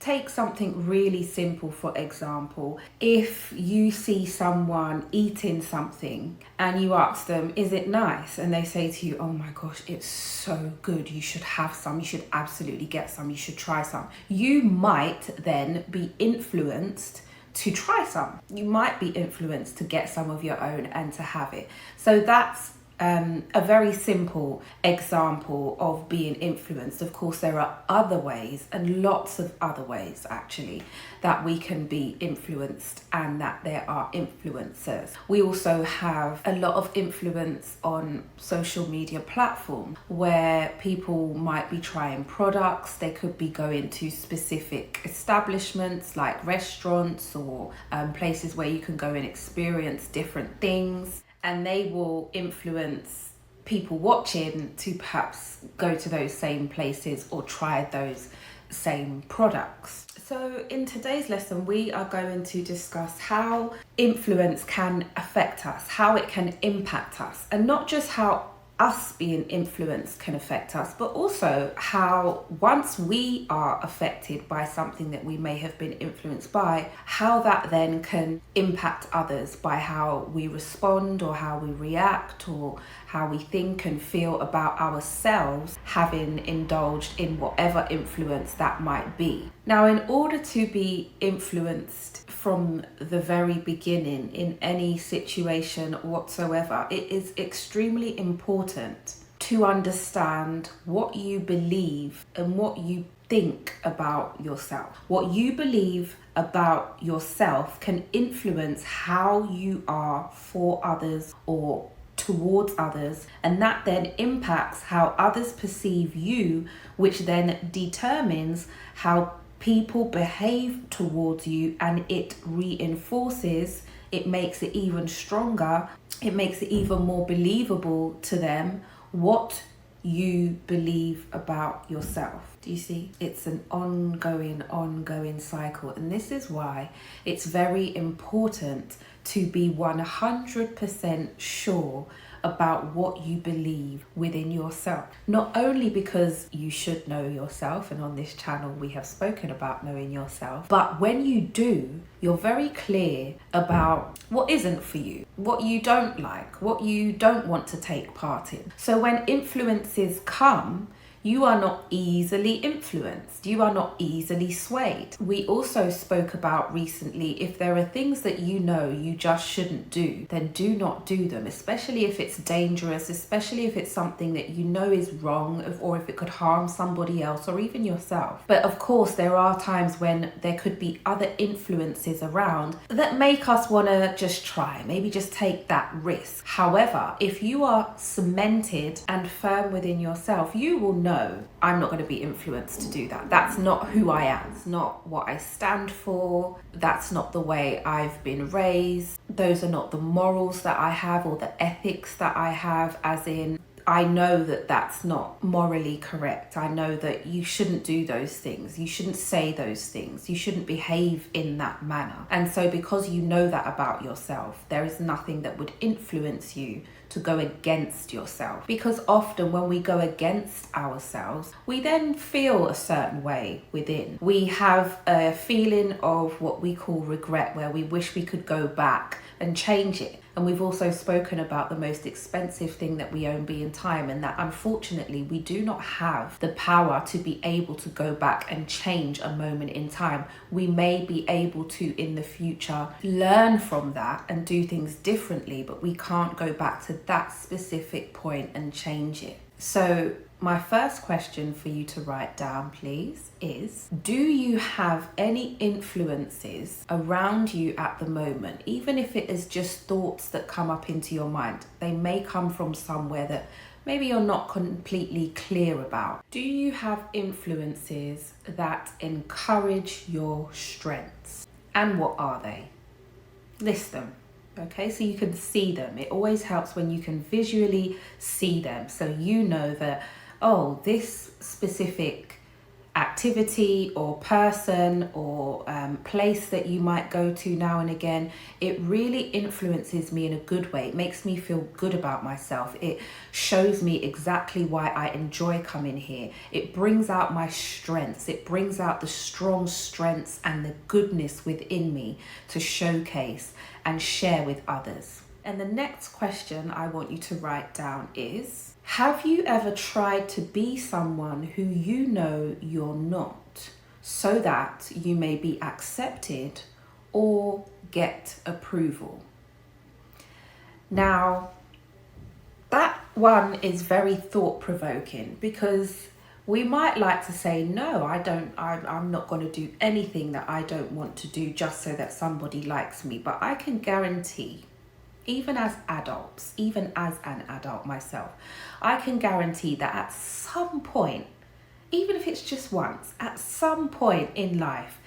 take something really simple, for example. If you see someone eating something and you ask them, is it nice? And they say to you, oh my gosh, it's so good. You should have some. You should absolutely get some. You should try some. You might then be influenced to try some. You might be influenced to get some of your own and to have it. So that's a very simple example of being influenced. Of course, there are other ways, and lots of other ways actually, that we can be influenced and that there are influencers. We also have a lot of influence on social media platforms where people might be trying products. They could be going to specific establishments like restaurants or places where you can go and experience different things, and they will influence people watching to perhaps go to those same places or try those same products. So in today's lesson, we are going to discuss how influence can affect us, how it can impact us, and not just how us being influenced can affect us, but also how once we are affected by something that we may have been influenced by, how that then can impact others by how we respond or how we react or how we think and feel about ourselves having indulged in whatever influence that might be. Now, in order to be influenced from the very beginning in any situation whatsoever, it is extremely important to understand what you believe and what you think about yourself. What you believe about yourself can influence how you are for others or towards others, and that then impacts how others perceive you, which then determines how people behave towards you, and it reinforces, it makes it even stronger, it makes it even more believable to them what you believe about yourself. Do you see? It's an ongoing cycle, and this is why it's very important to be 100% sure about what you believe within yourself. Not only because you should know yourself, and on this channel we have spoken about knowing yourself, but when you do, you're very clear about what isn't for you, what you don't like, what you don't want to take part in. So when influences come, you are not easily influenced. You are not easily swayed. We also spoke about recently, if there are things that you know you just shouldn't do, then do not do them, especially if it's dangerous, especially if it's something that you know is wrong, or if it could harm somebody else or even yourself. But of course, there are times when there could be other influences around that make us want to just try, maybe just take that risk. However, if you are cemented and firm within yourself, you will know I'm not going to be influenced to do that. That's not who I am. It's not what I stand for. That's not the way I've been raised. Those are not the morals that I have or the ethics that I have, as in I know that that's not morally correct. I know that you shouldn't do those things. You shouldn't say those things. You shouldn't behave in that manner. And so because you know that about yourself, there is nothing that would influence you to go against yourself. Because often when we go against ourselves, we then feel a certain way within. We have a feeling of what we call regret, where we wish we could go back and change it. And we've also spoken about the most expensive thing that we own being time, and that unfortunately we do not have the power to be able to go back and change a moment in time. We may be able to in the future learn from that and do things differently, but we can't go back to that specific point and change it. So my first question for you to write down, please, is do you have any influences around you at the moment? Even if it is just thoughts that come up into your mind, they may come from somewhere that maybe you're not completely clear about. Do you have influences that encourage your strengths? And what are they? List them. Okay, so you can see them. It always helps when you can visually see them, so you know that, oh, this specific activity or person or place that you might go to now and again, it really influences me in a good way. It makes me feel good about myself. It shows me exactly why I enjoy coming here. It brings out my strengths. It brings out the strong strengths and the goodness within me to showcase and share with others. And the next question I want you to write down is, have you ever tried to be someone who you know you're not, so that you may be accepted or get approval? Now, that one is very thought-provoking, because we might like to say, no, I'm not going to do anything that I don't want to do just so that somebody likes me. But I can guarantee, even as adults, even as an adult myself, I can guarantee that at some point, even if it's just once, at some point in life,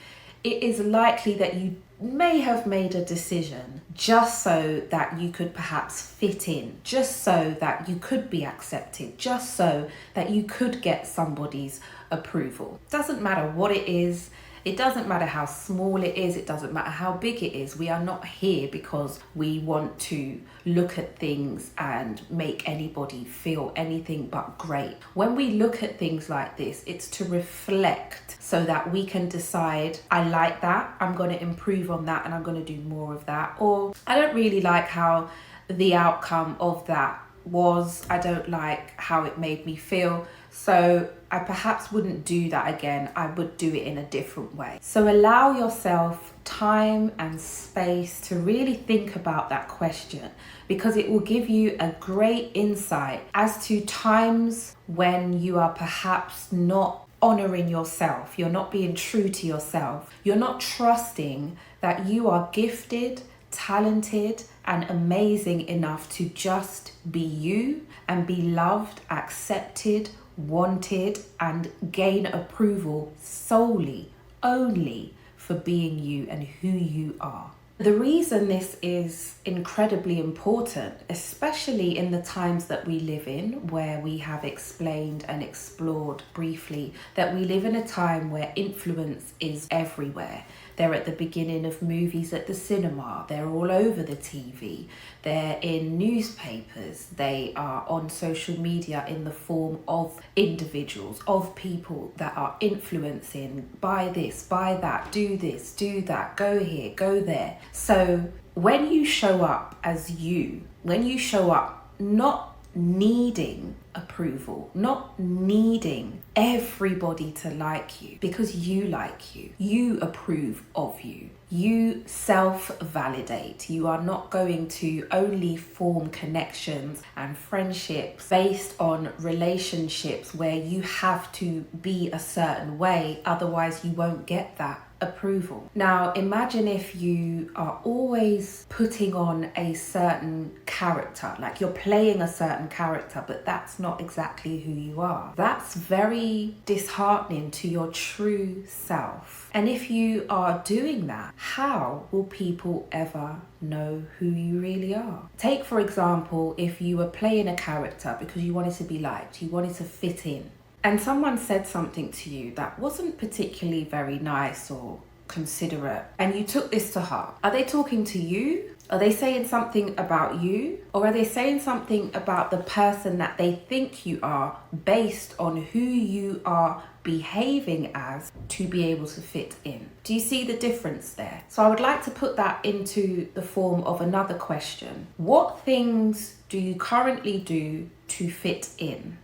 it is likely that you may have made a decision just so that you could perhaps fit in, just so that you could be accepted, just so that you could get somebody's approval. Doesn't matter what it is. It doesn't matter how small it is, it doesn't matter how big it is. We are not here because we want to look at things and make anybody feel anything but great. When we look at things like this, it's to reflect so that we can decide, I like that, I'm going to improve on that, and I'm going to do more of that. Or I don't really like how the outcome of that was. I don't like how it made me feel. So I perhaps wouldn't do that again. I would do it in a different way. So allow yourself time and space to really think about that question, because it will give you a great insight as to times when you are perhaps not honoring yourself. You're not being true to yourself. You're not trusting that you are gifted, talented and amazing enough to just be you and be loved, accepted, wanted, and gain approval solely, only for being you and who you are. The reason this is incredibly important, especially in the times that we live in, where we have explained and explored briefly that we live in a time where influence is everywhere. They're at the beginning of movies at the cinema, they're all over the TV, they're in newspapers, they are on social media in the form of individuals, of people that are influencing, buy this, buy that, do this, do that, go here, go there. So when you show up as you, when you show up not needing approval, not needing everybody to like you because you like you, you approve of you, you self-validate. You are not going to only form connections and friendships based on relationships where you have to be a certain way, otherwise you won't get that approval. Now imagine if you are always putting on a certain character, like you're playing a certain character, but that's not exactly who you are. That's very disheartening to your true self. And if you are doing that, how will people ever know who you really are? Take, for example, if you were playing a character because you wanted to be liked, you wanted to fit in, and someone said something to you that wasn't particularly very nice or considerate, and you took this to heart. Are they talking to you? Are they saying something about you? Or are they saying something about the person that they think you are based on who you are behaving as to be able to fit in? Do you see the difference there? So I would like to put that into the form of another question. What things do you currently do to fit in?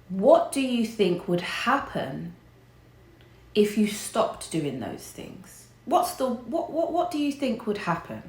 What do you think would happen if you stopped doing those things? What do you think would happen?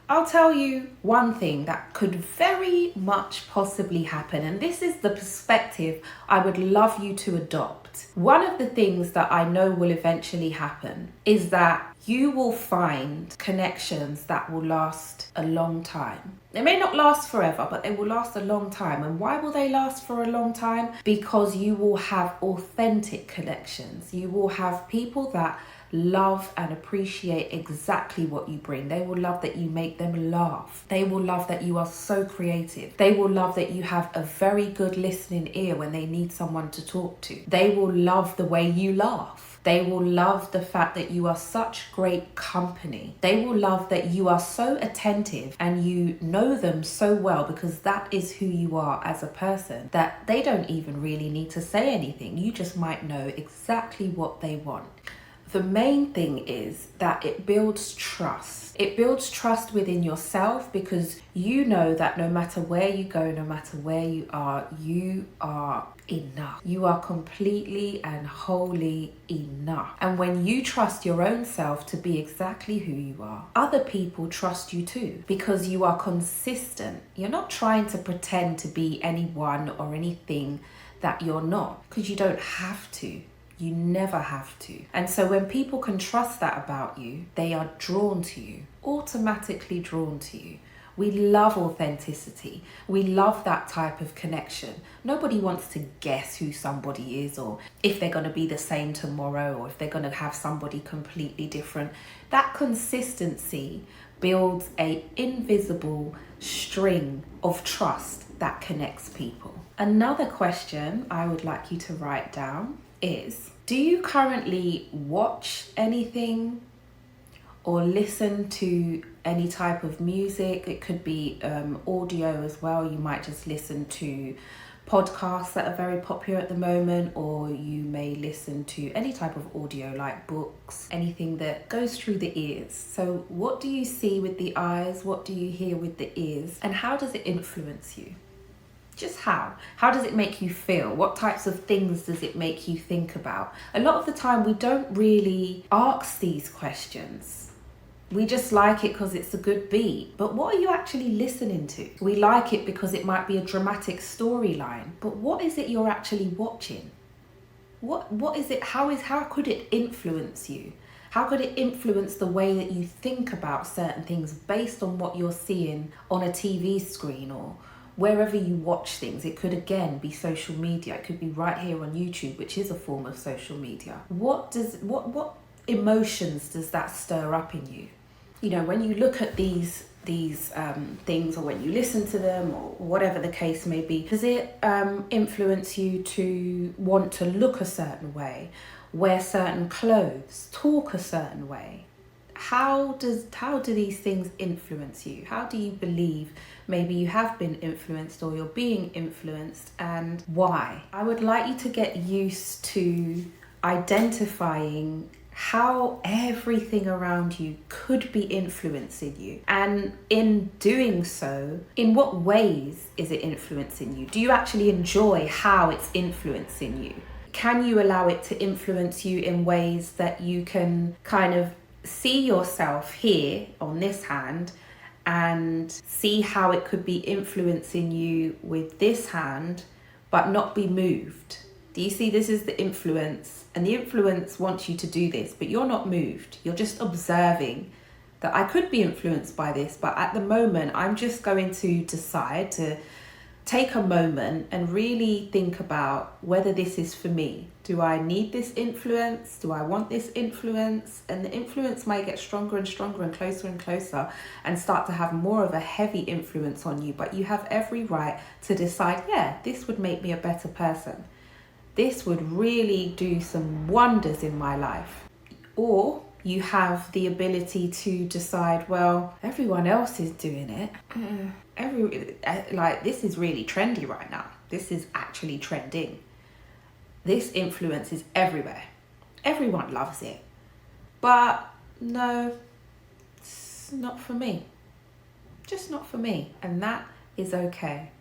I'll tell you one thing that could very much possibly happen, and this is the perspective I would love you to adopt. One of the things that I know will eventually happen is that you will find connections that will last a long time. They may not last forever, but they will last a long time. And why will they last for a long time? Because you will have authentic connections. You will have people that love and appreciate exactly what you bring. They will love that you make them laugh. They will love that you are so creative. They will love that you have a very good listening ear when they need someone to talk to. They will love the way you laugh. They will love the fact that you are such great company. They will love that you are so attentive and you know them so well, because that is who you are as a person, that they don't even really need to say anything. You just might know exactly what they want. The main thing is that it builds trust. It builds trust within yourself, because you know that no matter where you go, no matter where you are enough. You are completely and wholly enough. And when you trust your own self to be exactly who you are, other people trust you too, because you are consistent. You're not trying to pretend to be anyone or anything that you're not, because you don't have to. You never have to. And so when people can trust that about you, they are drawn to you, automatically drawn to you. We love authenticity. We love that type of connection. Nobody wants to guess who somebody is, or if they're going to be the same tomorrow, or if they're going to have somebody completely different. That consistency builds an invisible string of trust that connects people. Another question I would like you to write down is, do you currently watch anything or listen to any type of music? It could be audio as well. You might just listen to podcasts that are very popular at the moment, or you may listen to any type of audio like books, anything that goes through the ears. So what do you see with the eyes? What do you hear with the ears? And how does it influence you? Just how? How does it make you feel? What types of things does it make you think about? A lot of the time we don't really ask these questions. We just like it because it's a good beat. But what are you actually listening to? We like it because it might be a dramatic storyline. But what is it you're actually watching? What is it? How could it influence you? How could it influence the way that you think about certain things based on what you're seeing on a TV screen or wherever you watch things? It could again be social media. It could be right here on YouTube, which is a form of social media. What emotions does that stir up in you? You know, when you look at these things, or when you listen to them, or whatever the case may be, does it influence you to want to look a certain way, wear certain clothes, talk a certain way? How do these things influence you? How do you believe maybe you have been influenced or you're being influenced, and why? I would like you to get used to identifying how everything around you could be influencing you, and in doing so, in what ways is it influencing you? Do you actually enjoy how it's influencing you? Can you allow it to influence you in ways that you can kind of see yourself here on this hand and see how it could be influencing you with this hand, but not be moved? Do you see, this is the influence, and the influence wants you to do this, but you're not moved. You're just observing that I could be influenced by this, but at the moment, I'm just going to decide to take a moment and really think about whether this is for me. Do I need this influence? Do I want this influence? And the influence might get stronger and stronger and closer and start to have more of a heavy influence on you, but you have every right to decide, yeah, this would make me a better person. This would really do some wonders in my life. Or you have the ability to decide, well, everyone else is doing it. This is really trendy right now. This is actually trending. This influence is everywhere. Everyone loves it. But no, it's not for me. Just not for me. And that is okay.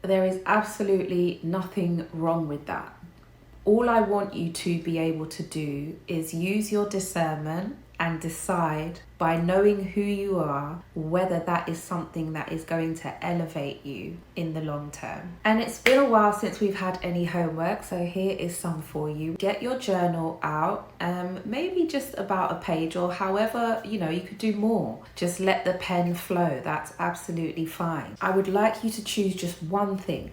There is absolutely nothing wrong with that. All I want you to be able to do is use your discernment and decide, by knowing who you are, whether that is something that is going to elevate you in the long term. And it's been a while since we've had any homework, so here is some for you. Get your journal out, maybe just about a page, or however, you could do more. Just let the pen flow. That's absolutely fine. I would like you to choose just one thing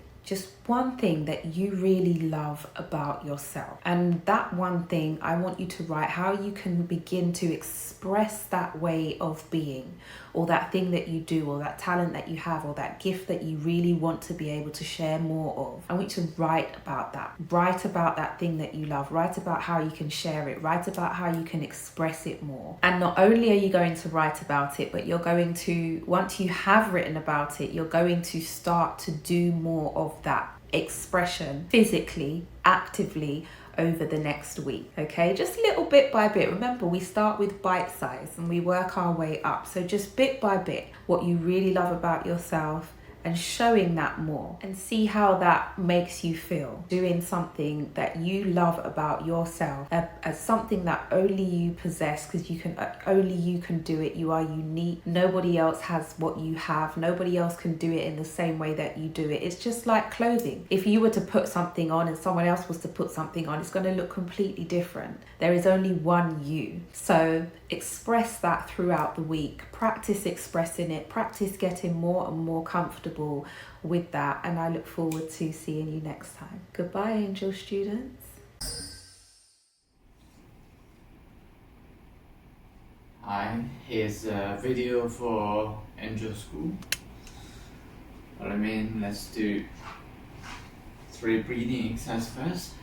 that you really love about yourself. And that one thing, I want you to write how you can begin to express that way of being, or that thing that you do, or that talent that you have, or that gift that you really want to be able to share more of. I want you to write about that. Write about that thing that you love. Write about how you can share it. Write about how you can express it more. And not only are you going to write about it, but you're going to, once you have written about it, you're going to start to do more of that expression physically, actively, over the next week. Okay, just little bit by bit. Remember, we start with bite size and we work our way up. So just bit by bit, what you really love about yourself, and showing that more, and see how that makes you feel. Doing something that you love about yourself as something that only you possess, because only you can do it. You are unique. Nobody else has what you have. Nobody else can do it in the same way that you do it. It's just like clothing. If you were to put something on and someone else was to put something on, it's going to look completely different. There is only one you. So express that throughout the week. Practice expressing it. Practice getting more and more comfortable with that, and I look forward to seeing you next time. Goodbye, Angel students.
Hi, here's a video for Angel School. Let's do 3 breathing exercises first.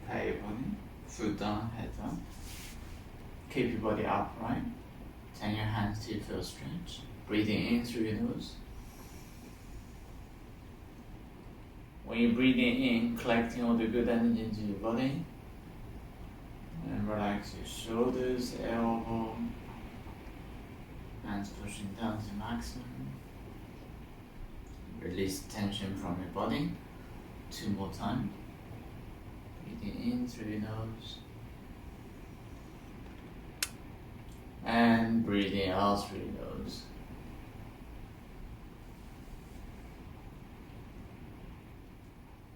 Tie your body, foot down, head down. Keep your body upright. Turn your hands till you feel stretch. Breathing in through your nose. When you're breathing in, collecting all the good energy into your body. And relax your shoulders, elbow, hands pushing down to maximum. Release tension from your body. 2 more times. Breathing in through your nose. And breathing out through your nose.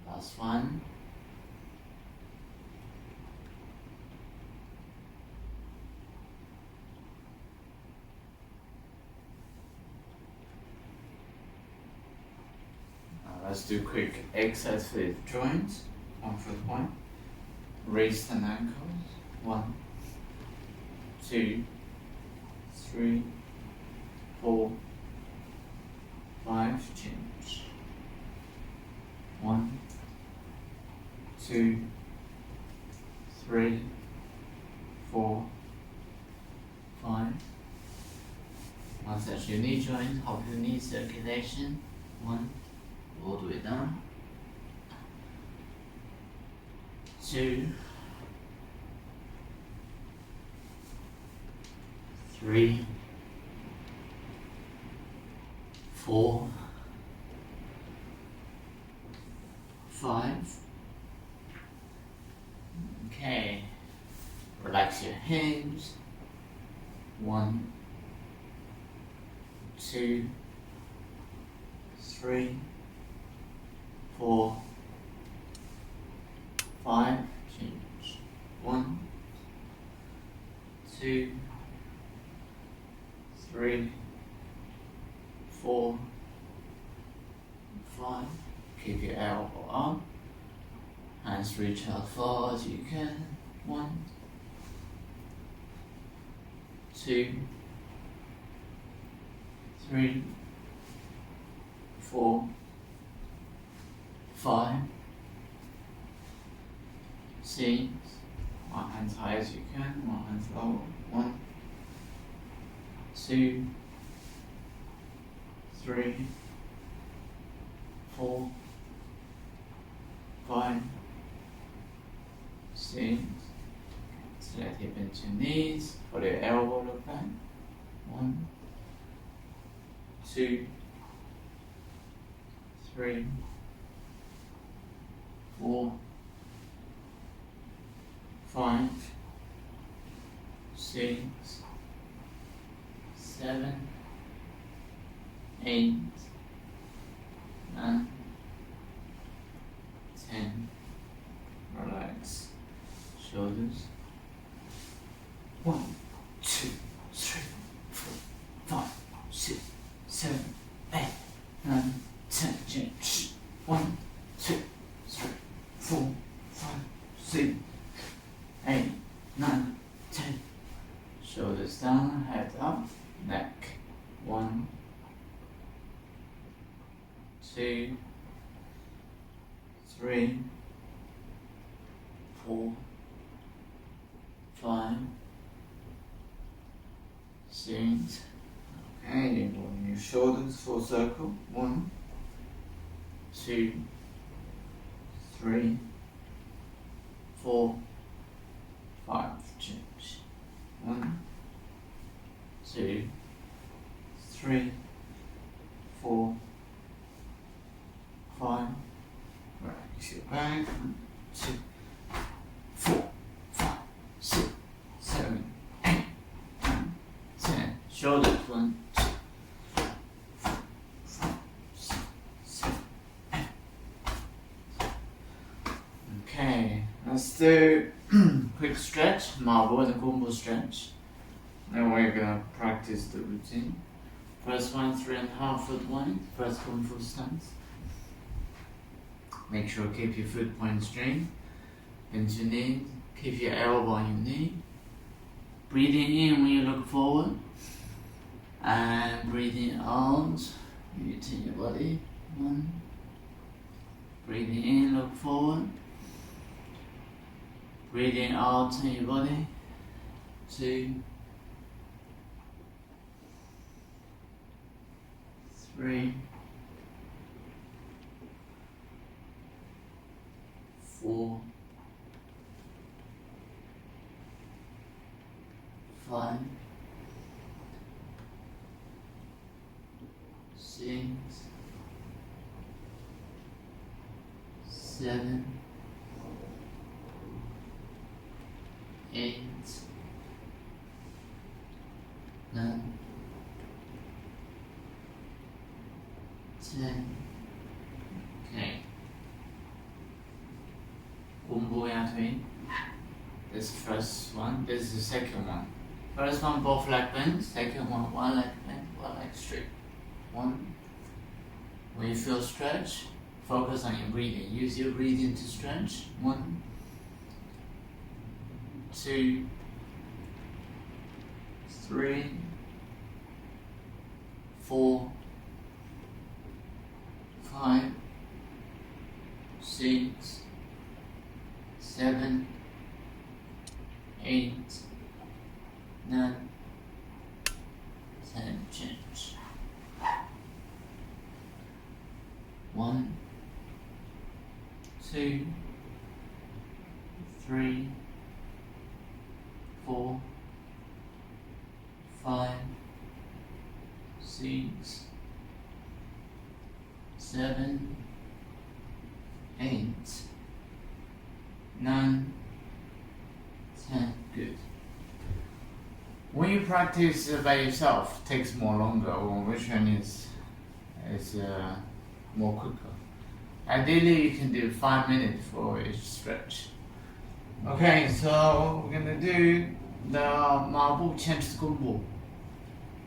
Last one. Let's do quick exercise for the joints. 1 foot point. Wrist and ankles. 1, 2, 3, 4, 5. Change. 1, 2, 3, 4, 5. Massage your knee joint, help your knee circulation. 1, all the way down. 2, 3, 4, 5. Okay. Relax your hands. 1, 2, 3, 4, 5. Change. 1, 2, 3, 4, 5. Keep your elbow up. Hands reach out far as you can. 1, 2, 3, 4, 5, 6. One hand high as you can, one hand low. 1, 2, 3, 4, 5, 6. Slide hip into knees. Follow your elbow, look back. 1, 2, 3, 4, 5, 6, 7, 8, 9, 10. Relax. Shoulders. 1, 2, 3, 4, 5, 6, 7, 8, 9, 10. Change. 1, 2, 3, 4, 5, 6, 8, 9, 10. Shoulders down, head up, neck. 1, 2, 3, 4, 5, 6. Okay, you roll your shoulders, full circle. 1, 2, 3, 4, 5. Change. 1, 2, 3, 4, 5. Relax your back. 1, 2, 4, 5, 6, 7, 8, 9, 10. Shoulders. 1, 2, 3, 4, 5, 6, 7, 8. Okay, let's do quick stretch, marble and combo stretch. Then we're gonna practice the routine. First one, 3.5 foot wide. First come full stance. Make sure keep your foot point straight. Bend your knee. Keep your elbow on your knee. Breathing in when you look forward. And breathing out. You turn your body. 1. Breathing in, look forward. Breathing out, turn your body. 2, 3, 4, 5, 6, 7, 8, 9, 10. Okay. Combo between. This is the first one. This is the second one. First one both leg bend. Second one one leg bend, one leg straight. 1. When you feel stretch, Focus on your breathing. Use your breathing to stretch. 1, 2, 3, 4, 5, 6, 7, 8, 9, 10. Change. 1, 2, 3, 4, 5, 6, 7, 8, 9, 10. Good. When you practice by yourself, it takes more longer. Or which one is more quicker. Ideally, you can do 5 minutes for each stretch. Okay, so we're gonna do the Mabu Change Gumbo.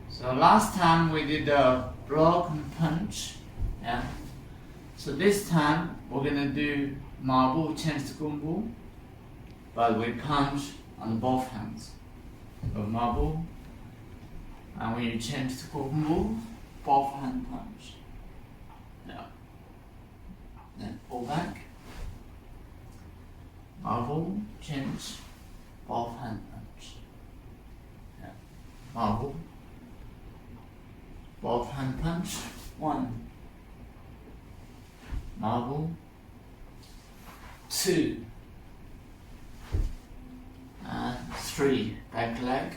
So last time we did the block and punch, yeah. So this time we're gonna do Mabu Change Gumbo, but we punch on both hands. So Mabu, and when you change to Gumbo, both hand punch. Yeah. Then pull back. Marble, change, both hand punch. Yeah. Marble, both hand punch. 1. Marble. 2. And 3. Back leg,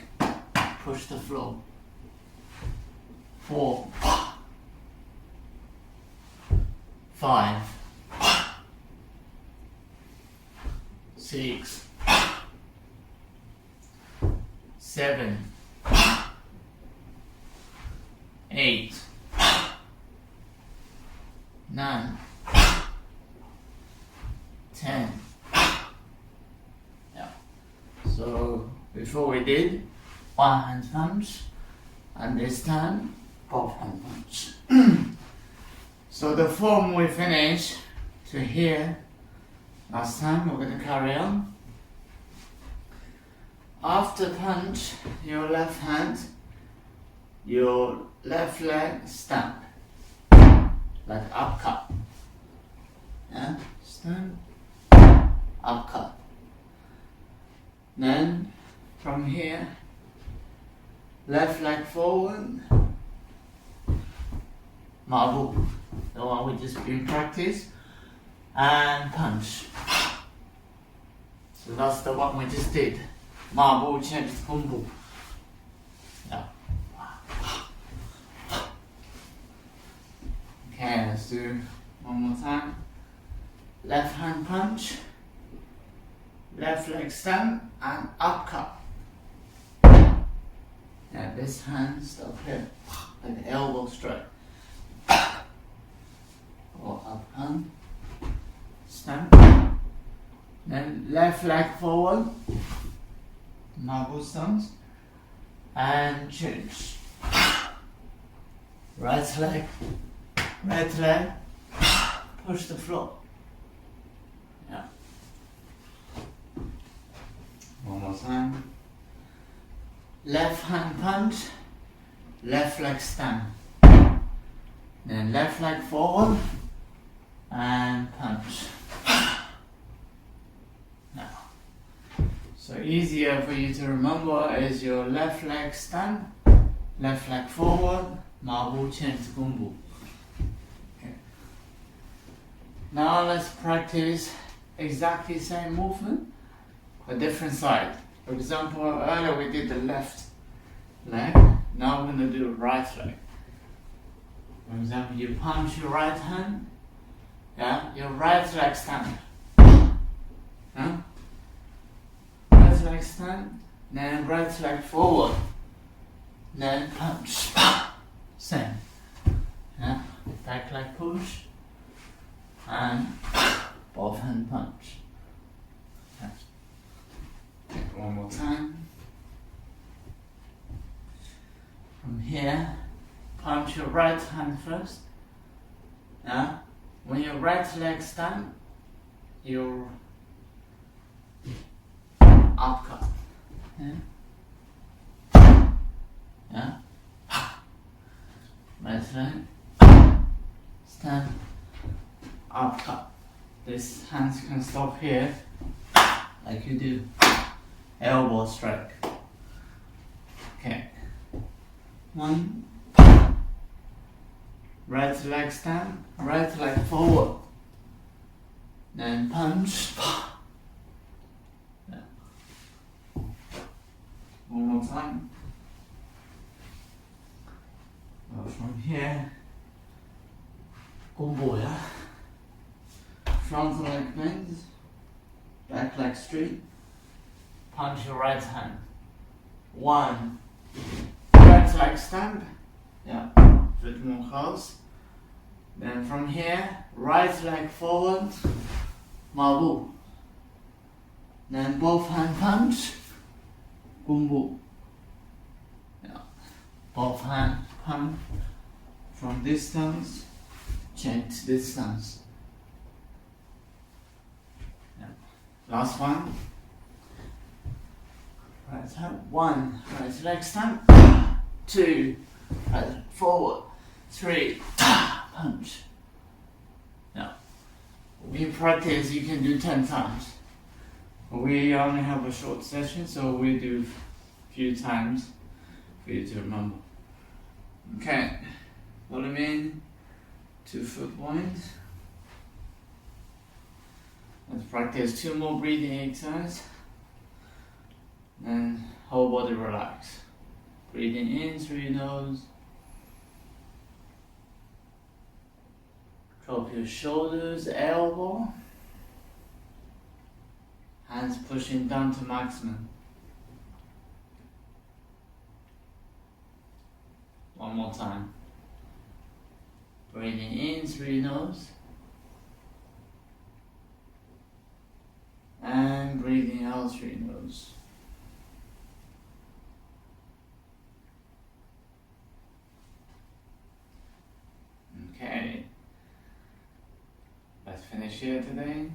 push the floor. 4. 5. 6, 7, 8, 9, 10. Yeah. So before we did one hand punch, and this time both hand punch. So the form we finish to here. Last time we're going to carry on. After punch, your left hand, your left leg stamp, like upcut. Yeah, stamp, upcut. Then from here, left leg forward, marble, the one we just been practice, and punch. So that's the one we just did. Marble change combo. Yeah. Okay, let's do one more time. Left hand punch, left leg stamp, and upcut. Yeah, this hand stop here, and elbow straight. Or up hand, stamp. Then left leg forward, marble stance, and change. Right leg, push the floor. Yeah. One more time. Left hand punch, left leg stand. Then left leg forward and punch. Now, so easier for you to remember is your left leg stand, left leg forward, marble change gumbo. Okay. Now let's practice exactly the same movement, but different side. For example, earlier we did the left leg, now we're going to do the right leg. For example, you punch your right hand, yeah, your right leg stand. Huh? Right leg stand, then right leg forward, then punch. Same. Yeah? Back leg push, and both hand punch. Okay. One more time. From here, punch your right hand first. Yeah? When your right leg stand, your upcut. Yeah. Yeah. Right leg stand, upcut. This hands can stop here, like you do. Elbow strike. Okay. 1. Right leg stand, right leg forward. Then punch. Yeah. One more time. Go from here. Combo, yeah. Front leg bends, back leg straight. Punch your right hand. 1. Right leg stamp. Yeah, a bit more close. Then from here, right leg forward. Mabu. Then both hand punch. Gumbu. Yeah. Both hand punch. From distance, change distance. Yeah. Last one. Right hand, 1, right leg stamp, 2, right forward, 3, punch. Now, we practice, you can do 10 times. We only have a short session, so we do a few times for you to remember. Okay, follow me in, 2 foot points. Let's practice 2 more breathing exercises. And whole body relax. Breathing in through your nose. Drop your shoulders, elbow. Hands pushing down to maximum. One more time. Breathing in through your nose. And breathing out through your nose. Okay, let's finish here today.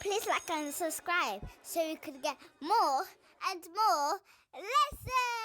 Please like and subscribe so you can get more and more lessons.